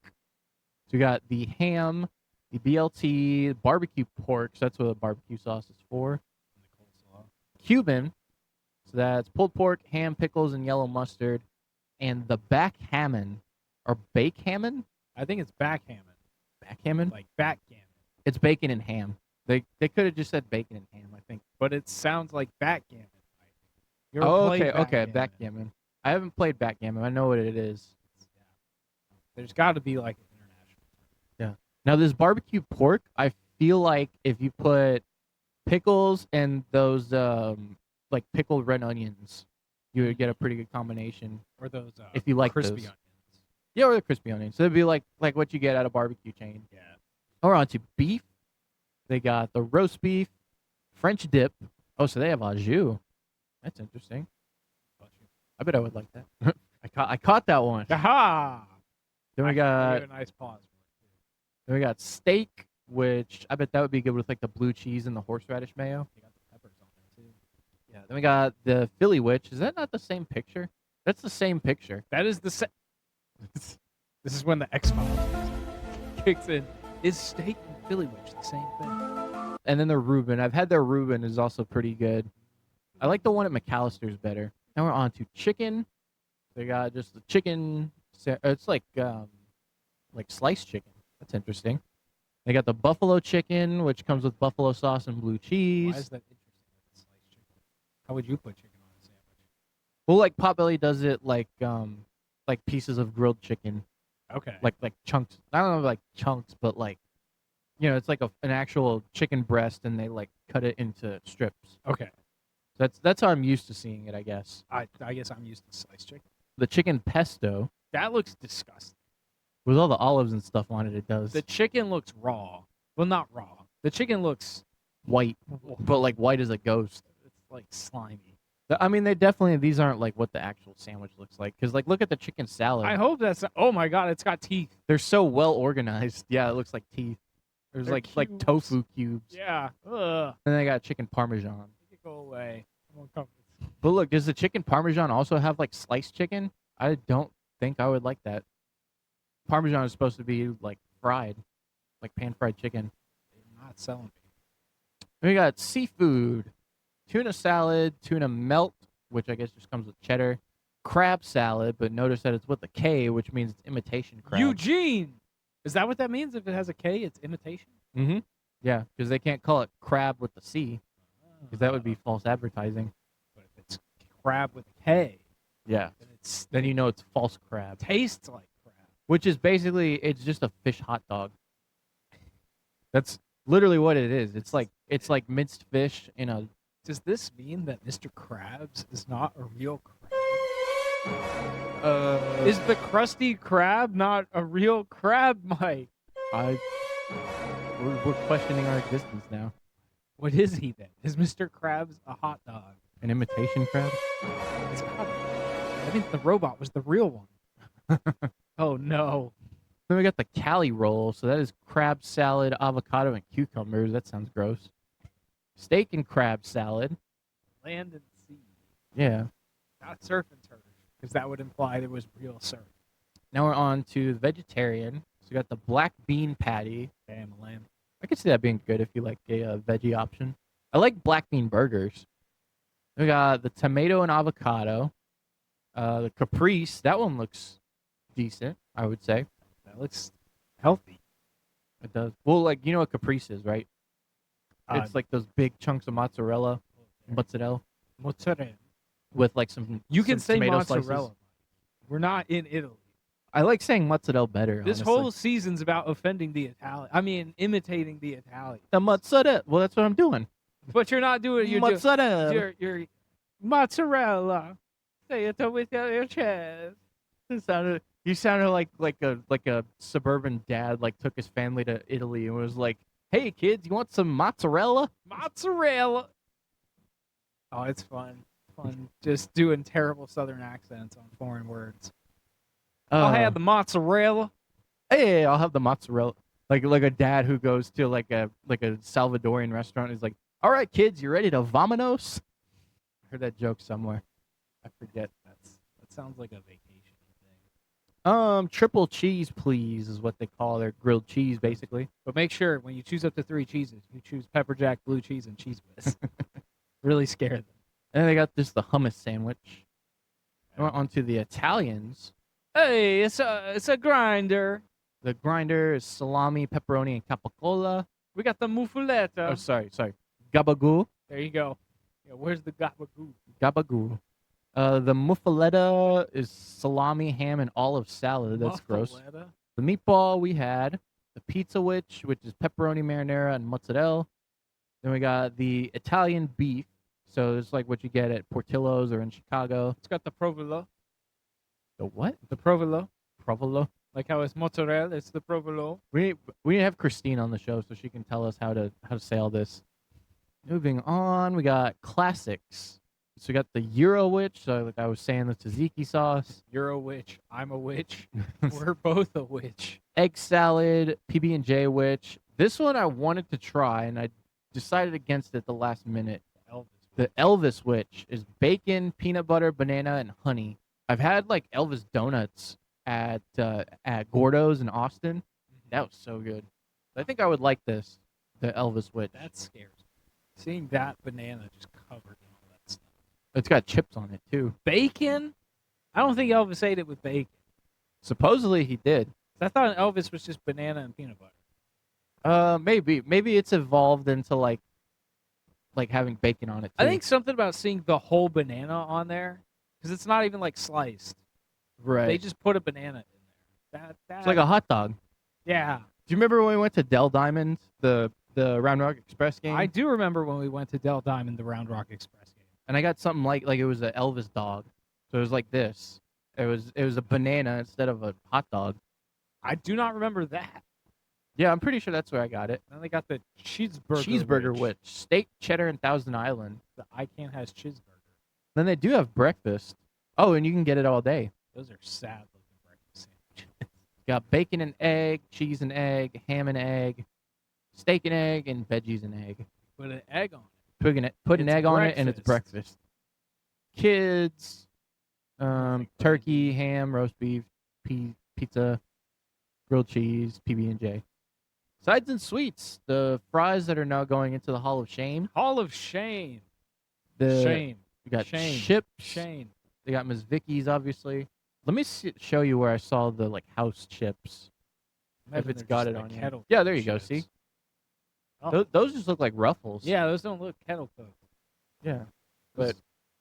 So we got the ham, the BLT, barbecue pork. So that's what the barbecue sauce is for. Cuban. So that's pulled pork, ham, pickles, and yellow mustard. And the backgammon or backgammon. I think it's backgammon. Backgammon? Like backgammon. It's bacon and ham. They could have just said bacon and ham, I think. But it sounds like backgammon. Okay, backgammon. I haven't played backgammon. I know what it is. Yeah. There's got to be like an international term. Yeah. Now this barbecue pork, I feel like if you put pickles and those like pickled red onions, you would get a pretty good combination. Or those if you like crispy those. onions. Yeah, or the crispy onions. So it'd be like what you get at a barbecue chain. Yeah. We're on to beef. They got the roast beef, French dip. Oh, so they have au jus. That's interesting. I bet I would like that. I caught that one. Aha! Then we got a nice pause. Then we got steak, which I bet that would be good with like the blue cheese and the horseradish mayo. You got the peppers on there too. Yeah. Then we got the Philly witch. Is that not the same picture? That's the same picture. That is the same. This is when the X-Files kicks in. Is steak and Philly witch the same thing? And then the Reuben. I've had their Reuben is also pretty good. I like the one at McAllister's better. Now we're on to chicken. They got just the chicken. It's like sliced chicken. That's interesting. They got the buffalo chicken, which comes with buffalo sauce and blue cheese. Why is that interesting? Like sliced chicken. How would you put chicken on a sandwich? Well, like Potbelly does it like pieces of grilled chicken. Okay. Like chunks. I don't know like chunks, but like it's like an actual chicken breast, and they like cut it into strips. Okay. That's how I'm used to seeing it, I guess. I guess I'm used to sliced chicken. The chicken pesto. That looks disgusting. With all the olives and stuff on it, it does. The chicken looks raw. Well, not raw. The chicken looks white, but like white as a ghost. It's like slimy. I mean, these aren't like what the actual sandwich looks like. Because like, look at the chicken salad. I hope that's. Oh my god, it's got teeth. They're so well organized. Yeah, it looks like teeth. There's They're like cubes. tofu cubes. Yeah. Ugh. And then they got chicken parmesan. Go away. I won't come. But look, does the chicken parmesan also have like sliced chicken? I don't think I would like that. Parmesan is supposed to be like fried, like pan-fried chicken. They're not selling me. We got seafood, tuna salad, tuna melt, which I guess just comes with cheddar, crab salad, but notice that it's with a K, which means it's imitation crab. Eugene! Is that what that means? If it has a K, it's imitation? Mm-hmm. Yeah, because they can't call it crab with the C, because that would be false advertising. But if it's crab with a K, yeah, then you know it's false crab. Tastes like crab. Which is basically, it's just a fish hot dog. That's literally what it is. It's like minced fish in a... Does this mean that Mr. Krabs is not a real crab? Is the Krusty Krab not a real crab, Mike? We're questioning our existence now. What is he then? Is Mr. Krabs a hot dog? An imitation crab? It's got I think the robot was the real one. Oh no. Then we got the Cali roll. So that is crab salad, avocado, and cucumbers. That sounds gross. Steak and crab salad. Land and sea. Yeah. Not surf and turf, because that would imply there was real surf. Now we're on to the vegetarian. So we got the black bean patty. Damn, lamb. I could see that being good if you like a veggie option. I like black bean burgers. We got the tomato and avocado. The caprese. That one looks decent, I would say. That looks healthy. It does. Well, like, you know what caprese is, right? It's like those big chunks of mozzarella. Mozzarella. With like some You can some say tomato mozzarella. slices. We're not in Italy. I like saying mozzarella better. This honestly. whole season's about offending the Italian. I mean, imitating the Italian. The mozzarella. Well, that's what I'm doing. But you're not doing it. Mozzarella. You're mozzarella. Say it with your chest. You sounded like a suburban dad, like took his family to Italy and was like, "Hey kids, you want some mozzarella?" Mozzarella. Oh, it's fun. Just doing terrible Southern accents on foreign words. I'll have the mozzarella. Hey, I'll have the mozzarella. Like a dad who goes to like a Salvadorian restaurant is like, "All right, kids, you ready to vamonos?" I heard that joke somewhere. I forget. That sounds like a vacation thing. Triple cheese, please, is what they call their grilled cheese, basically. But make sure when you choose up to 3 cheeses, you choose pepper jack, blue cheese, and cheese whiz. Really scare them. And then they got the hummus sandwich. I went on to the Italians. Hey, it's a grinder. The grinder is salami, pepperoni, and capicola. We got the muffuletta. Oh, sorry. Gabagoo. There you go. Yeah, where's the gabagoo? Gabagoo. The muffaletta is salami, ham, and olive salad. That's gross. The meatball we had. The pizza which is pepperoni, marinara, and mozzarella. Then we got the Italian beef. So it's like what you get at Portillo's or in Chicago. It's got the provolone. The what? The provolone. Provolone. Like how it's mozzarella, it's the provolone. We need to have Christine on the show so she can tell us how to say all this. Moving on, we got classics. So we got the Euro witch. So like I was saying, the tzatziki sauce. You're a witch. I'm a witch. We're both a witch. Egg salad, PB&J witch. This one I wanted to try, and I decided against it the last minute. The Elvis witch is bacon, peanut butter, banana, and honey. I've had like Elvis donuts at Gordo's in Austin. That was so good. I think I would like this, the Elvis witch. That scares me. Seeing that banana just covered in all that stuff. It's got chips on it too. Bacon? I don't think Elvis ate it with bacon. Supposedly he did. I thought Elvis was just banana and peanut butter. Maybe it's evolved into like having bacon on it too. I think something about seeing the whole banana on there, because it's not even like sliced. Right. They just put a banana in there. It's like a hot dog. Yeah. Do you remember when we went to Del Diamond, the Round Rock Express game? I do remember when we went to Del Diamond, the Round Rock Express game. And I got something like it was an Elvis dog. So it was like this. It was a banana instead of a hot dog. I do not remember that. Yeah, I'm pretty sure that's where I got it. Then they got the cheeseburger witch. Steak, cheddar, and Thousand Island. The I Can't Has cheeseburger. Then they do have breakfast. Oh, and you can get it all day. Those are sad looking breakfast sandwiches. Got bacon and egg, cheese and egg, ham and egg, steak and egg, and veggies and egg. Put an egg on it. Put an egg on it, and it's breakfast. Kids, turkey, ham, roast beef, pizza, grilled cheese, PB&J. Sides and sweets. The fries that are now going into the Hall of Shame. Hall of Shame. Shame. We got chips. Shame. They got Miss Vicky's, obviously. Let me show you where I saw the house chips. If it's got it on here. Yeah, there you go. See, those just look like Ruffles. Yeah, those don't look kettle cooked. Yeah, and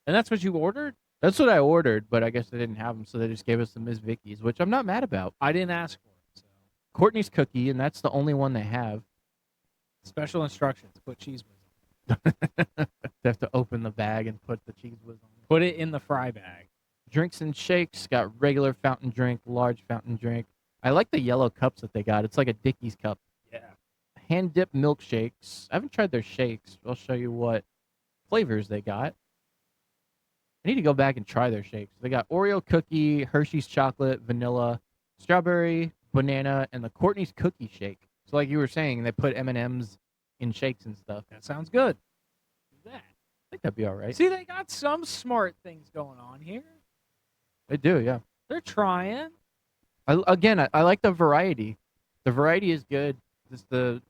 that's what you ordered. That's what I ordered, but I guess they didn't have them, so they just gave us the Miss Vicky's, which I'm not mad about. I didn't ask for it. So. Courtney's cookie, and that's the only one they have. Special instructions: put cheese whiz on. They have to open the bag and put the cheese whiz on. Put it in the fry bag. Drinks and shakes, got regular fountain drink, large fountain drink. I like the yellow cups that they got. It's like a Dickies cup. Yeah. Hand dipped milkshakes. I haven't tried their shakes. I'll show you what flavors they got. I need to go back and try their shakes. They got Oreo cookie, Hershey's chocolate, vanilla, strawberry, banana, and the Courtney's cookie shake. So like you were saying, they put M&Ms in shakes and stuff. That sounds good. I think that'd be all right. See, they got some smart things going on here. They do, yeah. They're trying. I like the variety. The variety is good. Just the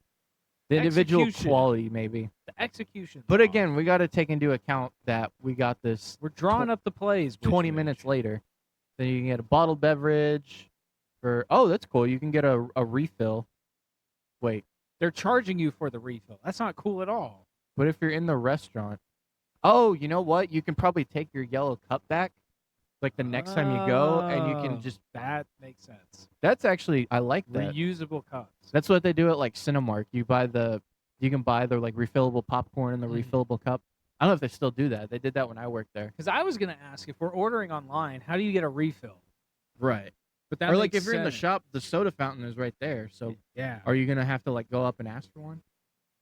individual quality, maybe. The execution. But again, we got to take into account that we got this. We're drawing up the plays. 20 minutes later. Then you can get a bottled beverage for. Oh, that's cool. You can get a refill. Wait. They're charging you for the refill. That's not cool at all. But if you're in the restaurant. Oh, you know what? You can probably take your yellow cup back. Like the next time you go, and you can just. That makes sense. That's actually, I like that. Reusable cups. That's what they do at like Cinemark. You buy the You can buy the like refillable popcorn in the refillable cup. I don't know if they still do that. They did that when I worked there. Because I was gonna ask, if we're ordering online, how do you get a refill? Right. But that or like makes if you're in the sense. shop, the soda fountain is right there. So Yeah. are you gonna have to like go up and ask for one?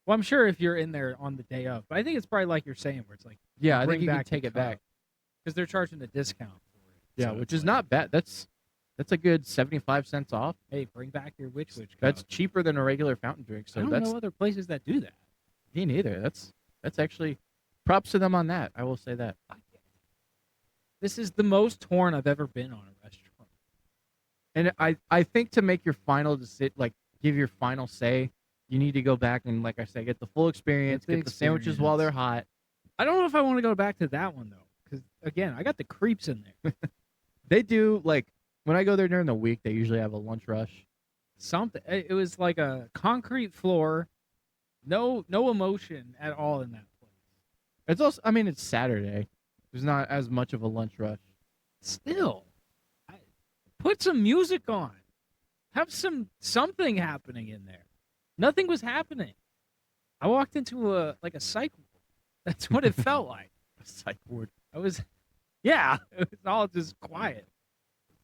Well, I'm sure if you're in there on the day of, but I think it's probably like you're saying, where it's like, Yeah, I bring think you can back take the it back. because they're charging a discount for it. Yeah, So which it's is like, not bad. That's a good 75 cents off. Hey, bring back your Which Wich. That's cheaper than a regular fountain drink. So I don't that's know other places that do that. me neither. That's actually props to them on that. I will say that. This is the most torn I've ever been on a restaurant. And I think to make your final like give your final say, you need to go back and like I said, get the full experience, get the sandwiches while they're hot. I don't know if I want to go back to that one though, because again, I got the creeps in there. They do like when I go there during the week, they usually have a lunch rush. Something. It was like a concrete floor, no emotion at all in that place. It's also, I mean, it's Saturday. There's not as much of a lunch rush. Still, put some music on. Have something happening in there. Nothing was happening. I walked into a psych ward. That's what it felt like. A psych ward. It was all just quiet.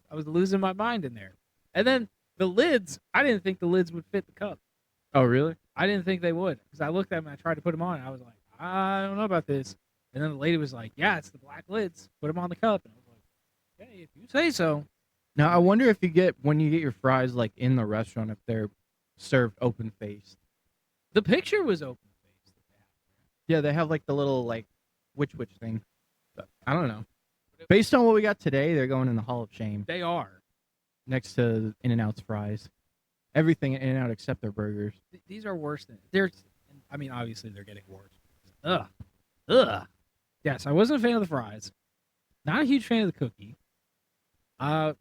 I was losing my mind in there. And then the lids, I didn't think the lids would fit the cup. Oh, really? I didn't think they would, because I looked at them and I tried to put them on. And I was like, I don't know about this. And then the lady was like, yeah, it's the black lids. Put them on the cup. And I was like, okay, if you say so. Now, I wonder if when you get your fries like in the restaurant, if they're served open faced. The picture was open faced. Yeah, they have like the little like Which Wich thing. But I don't know. Based on what we got today, they're going in the Hall of Shame. They are. Next to In-N-Out's fries. Everything at In-N-Out except their burgers. These are worse than I mean, obviously they're getting worse. Ugh. Yes, I wasn't a fan of the fries. Not a huge fan of the cookie.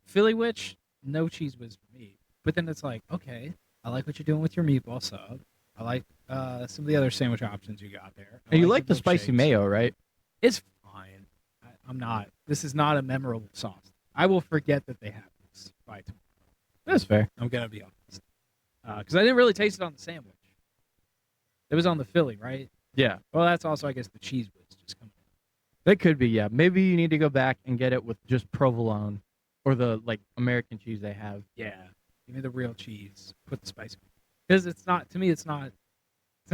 Philly Wich, no cheese whiz for me. But then it's like, okay, I like what you're doing with your meatball sub. I like some of the other sandwich options you got there. And you like the spicy mayo, right? It's fine. I'm not. This is not a memorable sauce. I will forget that they have this by tomorrow. That's fair. I'm gonna be honest, because I didn't really taste it on the sandwich. It was on the Philly, right? Yeah. Well, that's also, I guess, the cheese whiz just coming in. That could be, yeah. Maybe you need to go back and get it with just provolone or the like American cheese they have. Yeah, give me the real cheese. Put the spice, because it's not, to me. It's not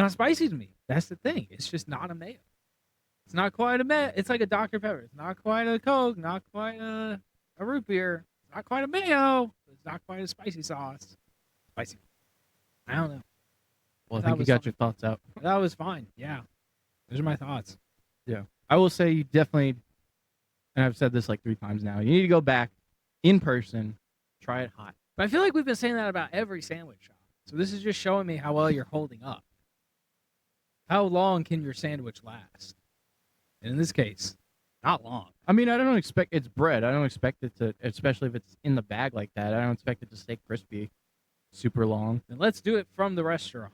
spicy to me. That's the thing. It's just not a mayo. It's not quite a mayo. It's like a Dr. Pepper. It's not quite a Coke. Not quite a root beer. It's not quite a mayo. It's not quite a spicy sauce. Spicy. I don't know. Well, I think you got your thoughts out. That was fine. Yeah, those are my thoughts. Yeah, I will say you definitely, and I've said this like 3 times now. You need to go back in person, try it hot. But I feel like we've been saying that about every sandwich shop. So this is just showing me how well you're holding up. How long can your sandwich last? And in this case, not long. I mean, I don't expect it's bread. I don't expect it to, especially if it's in the bag like that. I don't expect it to stay crispy super long. And let's do it from the restaurant.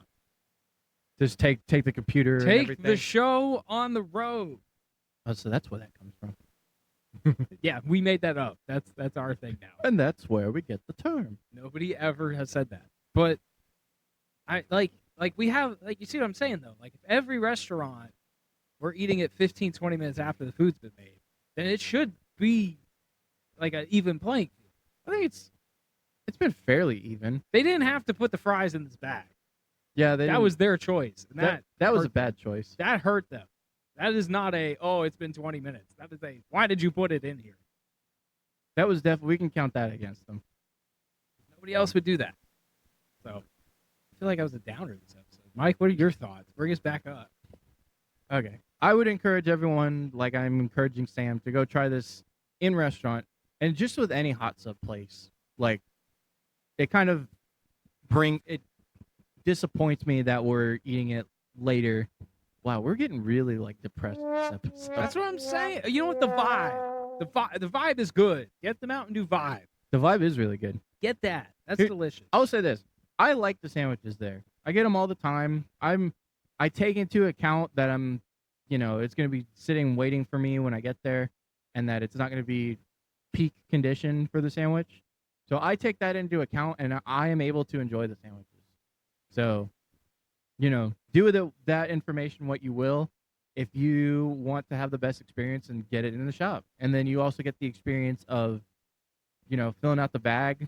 Just take the computer. and Take everything. the show on the road. Oh, so that's where that comes from. Yeah, we made that up. That's our thing now. And that's where we get the term. Nobody ever has said that. But I like we have, like, you see what I'm saying though? Like, if every restaurant we're eating it 15, 20 minutes after the food's been made, then it should be like an even playing field. I think it's been fairly even. They didn't have to put the fries in this bag. Yeah, that was their choice. And that was a hurt bad them. choice. That hurt them. That is not it's been 20 minutes. That is why did you put it in here? That was definitely, we can count that against them. Nobody else would do that. So I feel like I was a downer this episode. Mike, what are your thoughts? Bring us back up. Okay. I would encourage everyone, like I'm encouraging Sam, to go try this in restaurant and just with any hot sub place. Like, it kind of it disappoints me that we're eating it later. Wow, we're getting really like depressed this episode. That's what I'm saying. You know what? The vibe is good. Get the Mountain Dew vibe. The vibe is really good. Get that. That's Here, delicious. I'll say this. I like the sandwiches there. I get them all the time. I take into account that it's going to be sitting waiting for me when I get there and that it's not going to be peak condition for the sandwich. So I take that into account and I am able to enjoy the sandwiches. So, do with that information what you will. If you want to have the best experience, and get it in the shop, and then you also get the experience of, filling out the bag,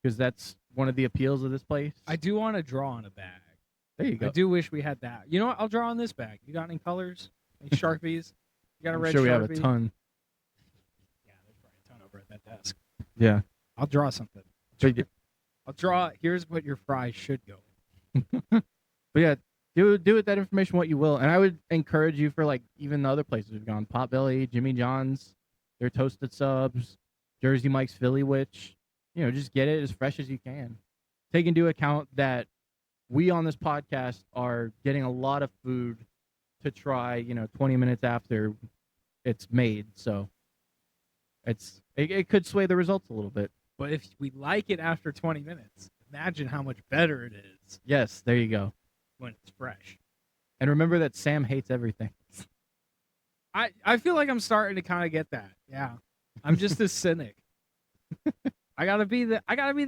because that's one of the appeals of this place. I do want to draw on a bag. There you go. I do wish we had that. You know what? I'll draw on this bag. You got any colors? Any Sharpies? You got a red sure Sharpie? We have a ton. Yeah, there's probably a ton over at that desk. Yeah. I'll draw something. I'll draw. Here's what your fries should go. But yeah, do with that information what you will. And I would encourage you for, like, even the other places we've gone. Potbelly, Jimmy John's, their toasted subs, Jersey Mike's Philly Wich. Just get it as fresh as you can. Take into account that we on this podcast are getting a lot of food to try, 20 minutes after it's made. So it could sway the results a little bit. But if we like it after 20 minutes, imagine how much better it is. Yes, there you go. When it's fresh. And remember that Sam hates everything. I feel like I'm starting to kind of get that. Yeah. I'm just a cynic. I gotta be the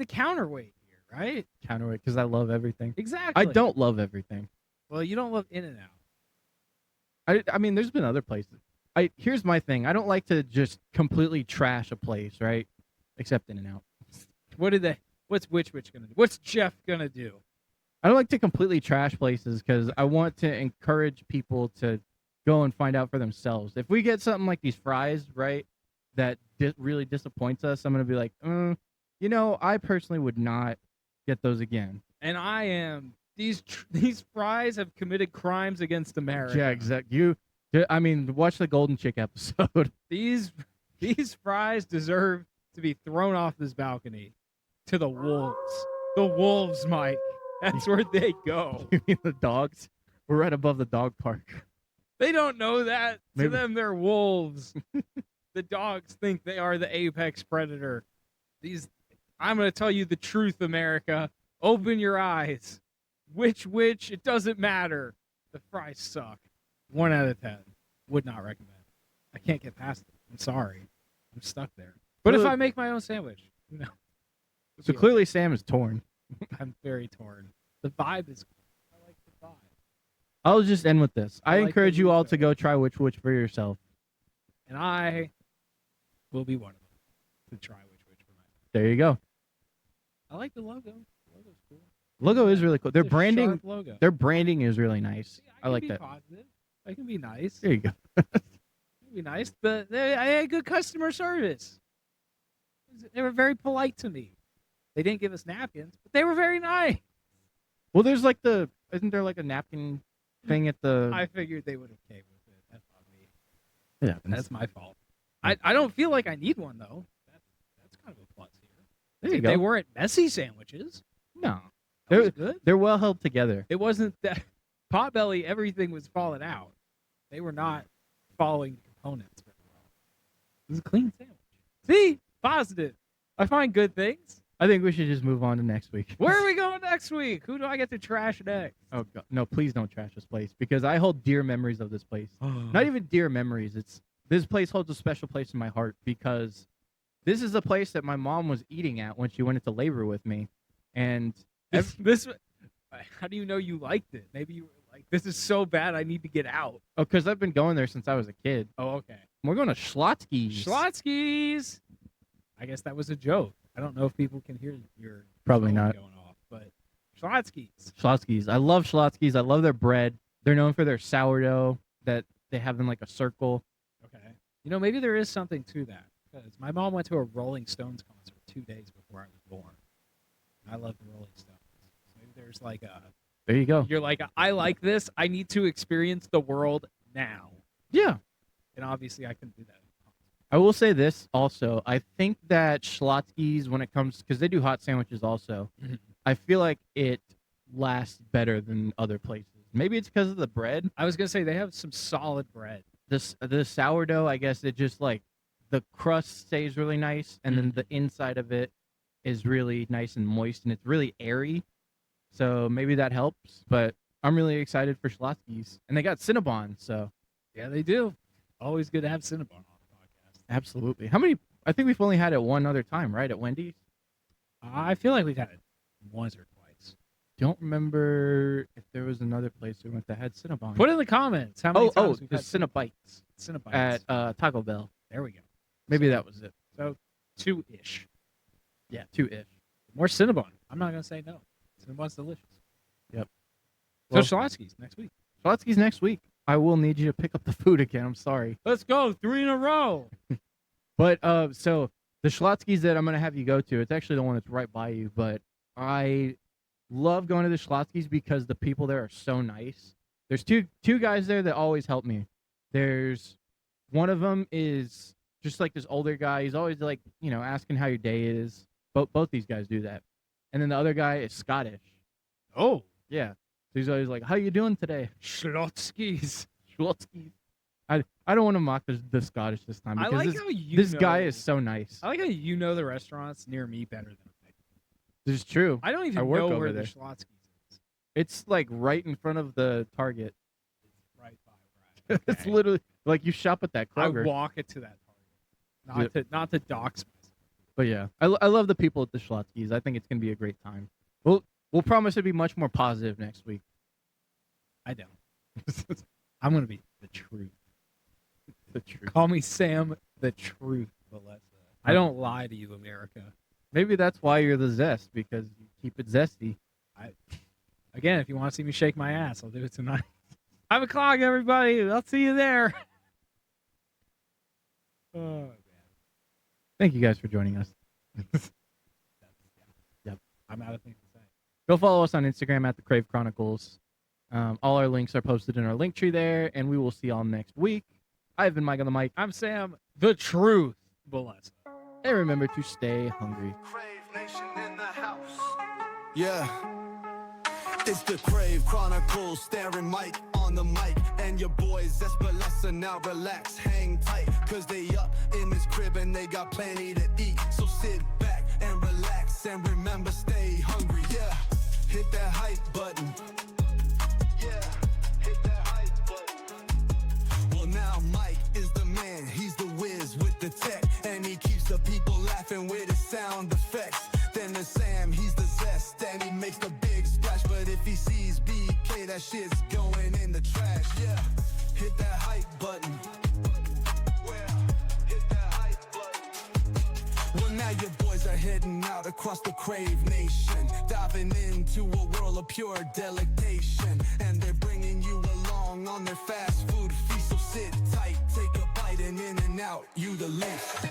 counterweight here, right? Counterweight, because I love everything. Exactly. I don't love everything. Well, you don't love In-N-Out. I mean, there's been other places. Here's my thing. I don't like to just completely trash a place, right? Except In-N-Out. What's Which Wich gonna do? What's Jeff gonna do? I don't like to completely trash places because I want to encourage people to go and find out for themselves. If we get something like these fries, right, that really disappoints us, I'm going to be like, I personally would not get those again. And I am. These fries have committed crimes against America. Yeah, exactly. Watch the Golden Chick episode. These fries deserve to be thrown off this balcony to the wolves. The wolves, Mike. That's where they go. You mean the dogs? We're right above the dog park. They don't know that. Maybe. To them, they're wolves. The dogs think they are the apex predator. I'm going to tell you the truth, America. Open your eyes. Which Wich, it doesn't matter. The fries suck. 1 out of 10. Would not recommend. I can't get past it. I'm sorry. I'm stuck there. But if I make my own sandwich, So clearly Sam is torn. I'm very torn. The vibe is cool. I like the vibe. I'll just end with this. I like encourage the you all logo. to go try Which Wich for yourself. And I will be one of them to try Which Wich for myself. There you go. I like the logo. The logo's cool. Logo is really cool. Their It's a branding, sharp logo. their branding is really nice. Yeah, I like can that. be positive. I can be nice. There you go. Be nice, but I had good customer service. They were very polite to me. They didn't give us napkins, but they were very nice. Well, there's isn't there like a napkin thing at the? I figured they would have came with it. That's on me. Yeah, That's my fault. I don't feel like I need one though. That's kind of a plus here. There you go. They weren't messy sandwiches. No, That was good. They're well held together. It wasn't that Potbelly. Everything was falling out. They were not following the components very well. It was a clean sandwich. See, positive. I find good things. I think we should just move on to next week. Where are we going next week? Who do I get to trash next? Oh God. No, please don't trash this place because I hold dear memories of this place. Not even dear memories. This place holds a special place in my heart because this is a place that my mom was eating at when she went into labor with me, and this. How do you know you liked it? Maybe you were like, "This is so bad, I need to get out." oh, because I've been going there since I was a kid. Oh, okay. We're going to Schlotsky's. Schlotsky's. I guess that was a joke. I don't know if people can hear your Probably phone not. going off, but Schlotsky's. Schlotsky's. I love Schlotsky's. I love their bread. They're known for their sourdough that they have in like a circle. Okay. Maybe there is something to that because my mom went to a Rolling Stones concert 2 days before I was born. I love the Rolling Stones. Maybe there's like There you go. you're like, I like this. I need to experience the world now. Yeah. And obviously I couldn't do that. I will say this also. I think that Schlotsky's, when it comes, because they do hot sandwiches also, Mhm. I feel like it lasts better than other places. Maybe it's because of the bread. I was going to say they have some solid bread. The sourdough, I guess it just like the crust stays really nice, and then the inside of it is really nice and moist, and it's really airy. So maybe that helps. But I'm really excited for Schlotsky's, and they got Cinnabon. So Yeah, they do. Always good to have Cinnabon on the podcast. absolutely. How many? I think we've only had it one other time, right? At Wendy's. I feel like we've had it once or twice. don't remember if there was another place we went that had Cinnabon. Put in the comments how many times we've the had Cinnabites Cinnabites at Taco Bell. There we go. Maybe that was it. So 2-ish. Yeah, 2-ish. More Cinnabon. I'm not gonna say no. Cinnabon's delicious. Yep. So Schlotzsky's next week. Schlotzsky's next week. I will need you to pick up the food again. I'm sorry. Let's go 3 in a row. But so the Schlotzsky's that I'm gonna have you go to, it's actually the one that's right by you. But I love going to the Schlotzsky's because the people there are so nice. There's two guys there that always help me. There's one of them is just like this older guy. He's always like, asking how your day is. Both these guys do that. And then the other guy is Scottish. Oh. Yeah. So he's always like, how you doing today? Schlotzsky's. I don't want to mock the Scottish this time because this guy is so nice. I like how you know the restaurants near me better than I do. This is true. I don't even know where the Schlotzsky's is. It's like right in front of the Target. It's right by where It's literally like you shop at that Kroger. I walk it to that Target. Not to dox myself. But yeah, I love the people at the Schlotzsky's. I think it's gonna be a great time. We'll promise to be much more positive next week. I don't. I'm gonna be the truth. The truth. Call me Sam the Truth, Melissa. I don't lie to you, America. Maybe that's why you're the zest, because you keep it zesty. Again, if you want to see me shake my ass, I'll do it tonight. 5 o'clock, everybody. I'll see you there. Oh, man. Thank you guys for joining us. Yep. I'm out of things to say. Go follow us on Instagram at the Crave Chronicles. All our links are posted in our link tree there, and we will see y'all next week. I've been Mike on the mic. I'm Sam the Truth, Melissa. And remember to stay hungry. Crave Nation in the house. Yeah. It's the Crave Chronicles, staring Mike on the mic. And your boys, Espalessa, now relax, hang tight. Cause they up in this crib and they got plenty to eat. So sit back and relax and remember, stay hungry. Yeah, hit that hype button. Yeah, hit that hype button. Well, now Mike is the man, he's the whiz with the tech. And he keeps the people laughing with his sound effects. Then there's Sam, he's the zest, and he makes the big splash. But if he sees BK, that shit's going in the trash. Yeah, hit that hype button. Hit that hype button. Well, now your boys are heading out across the Crave Nation, diving into a world of pure delectation. And they're bringing you along on their fast food feast. So sit tight, take a bite, and in and out, you the least.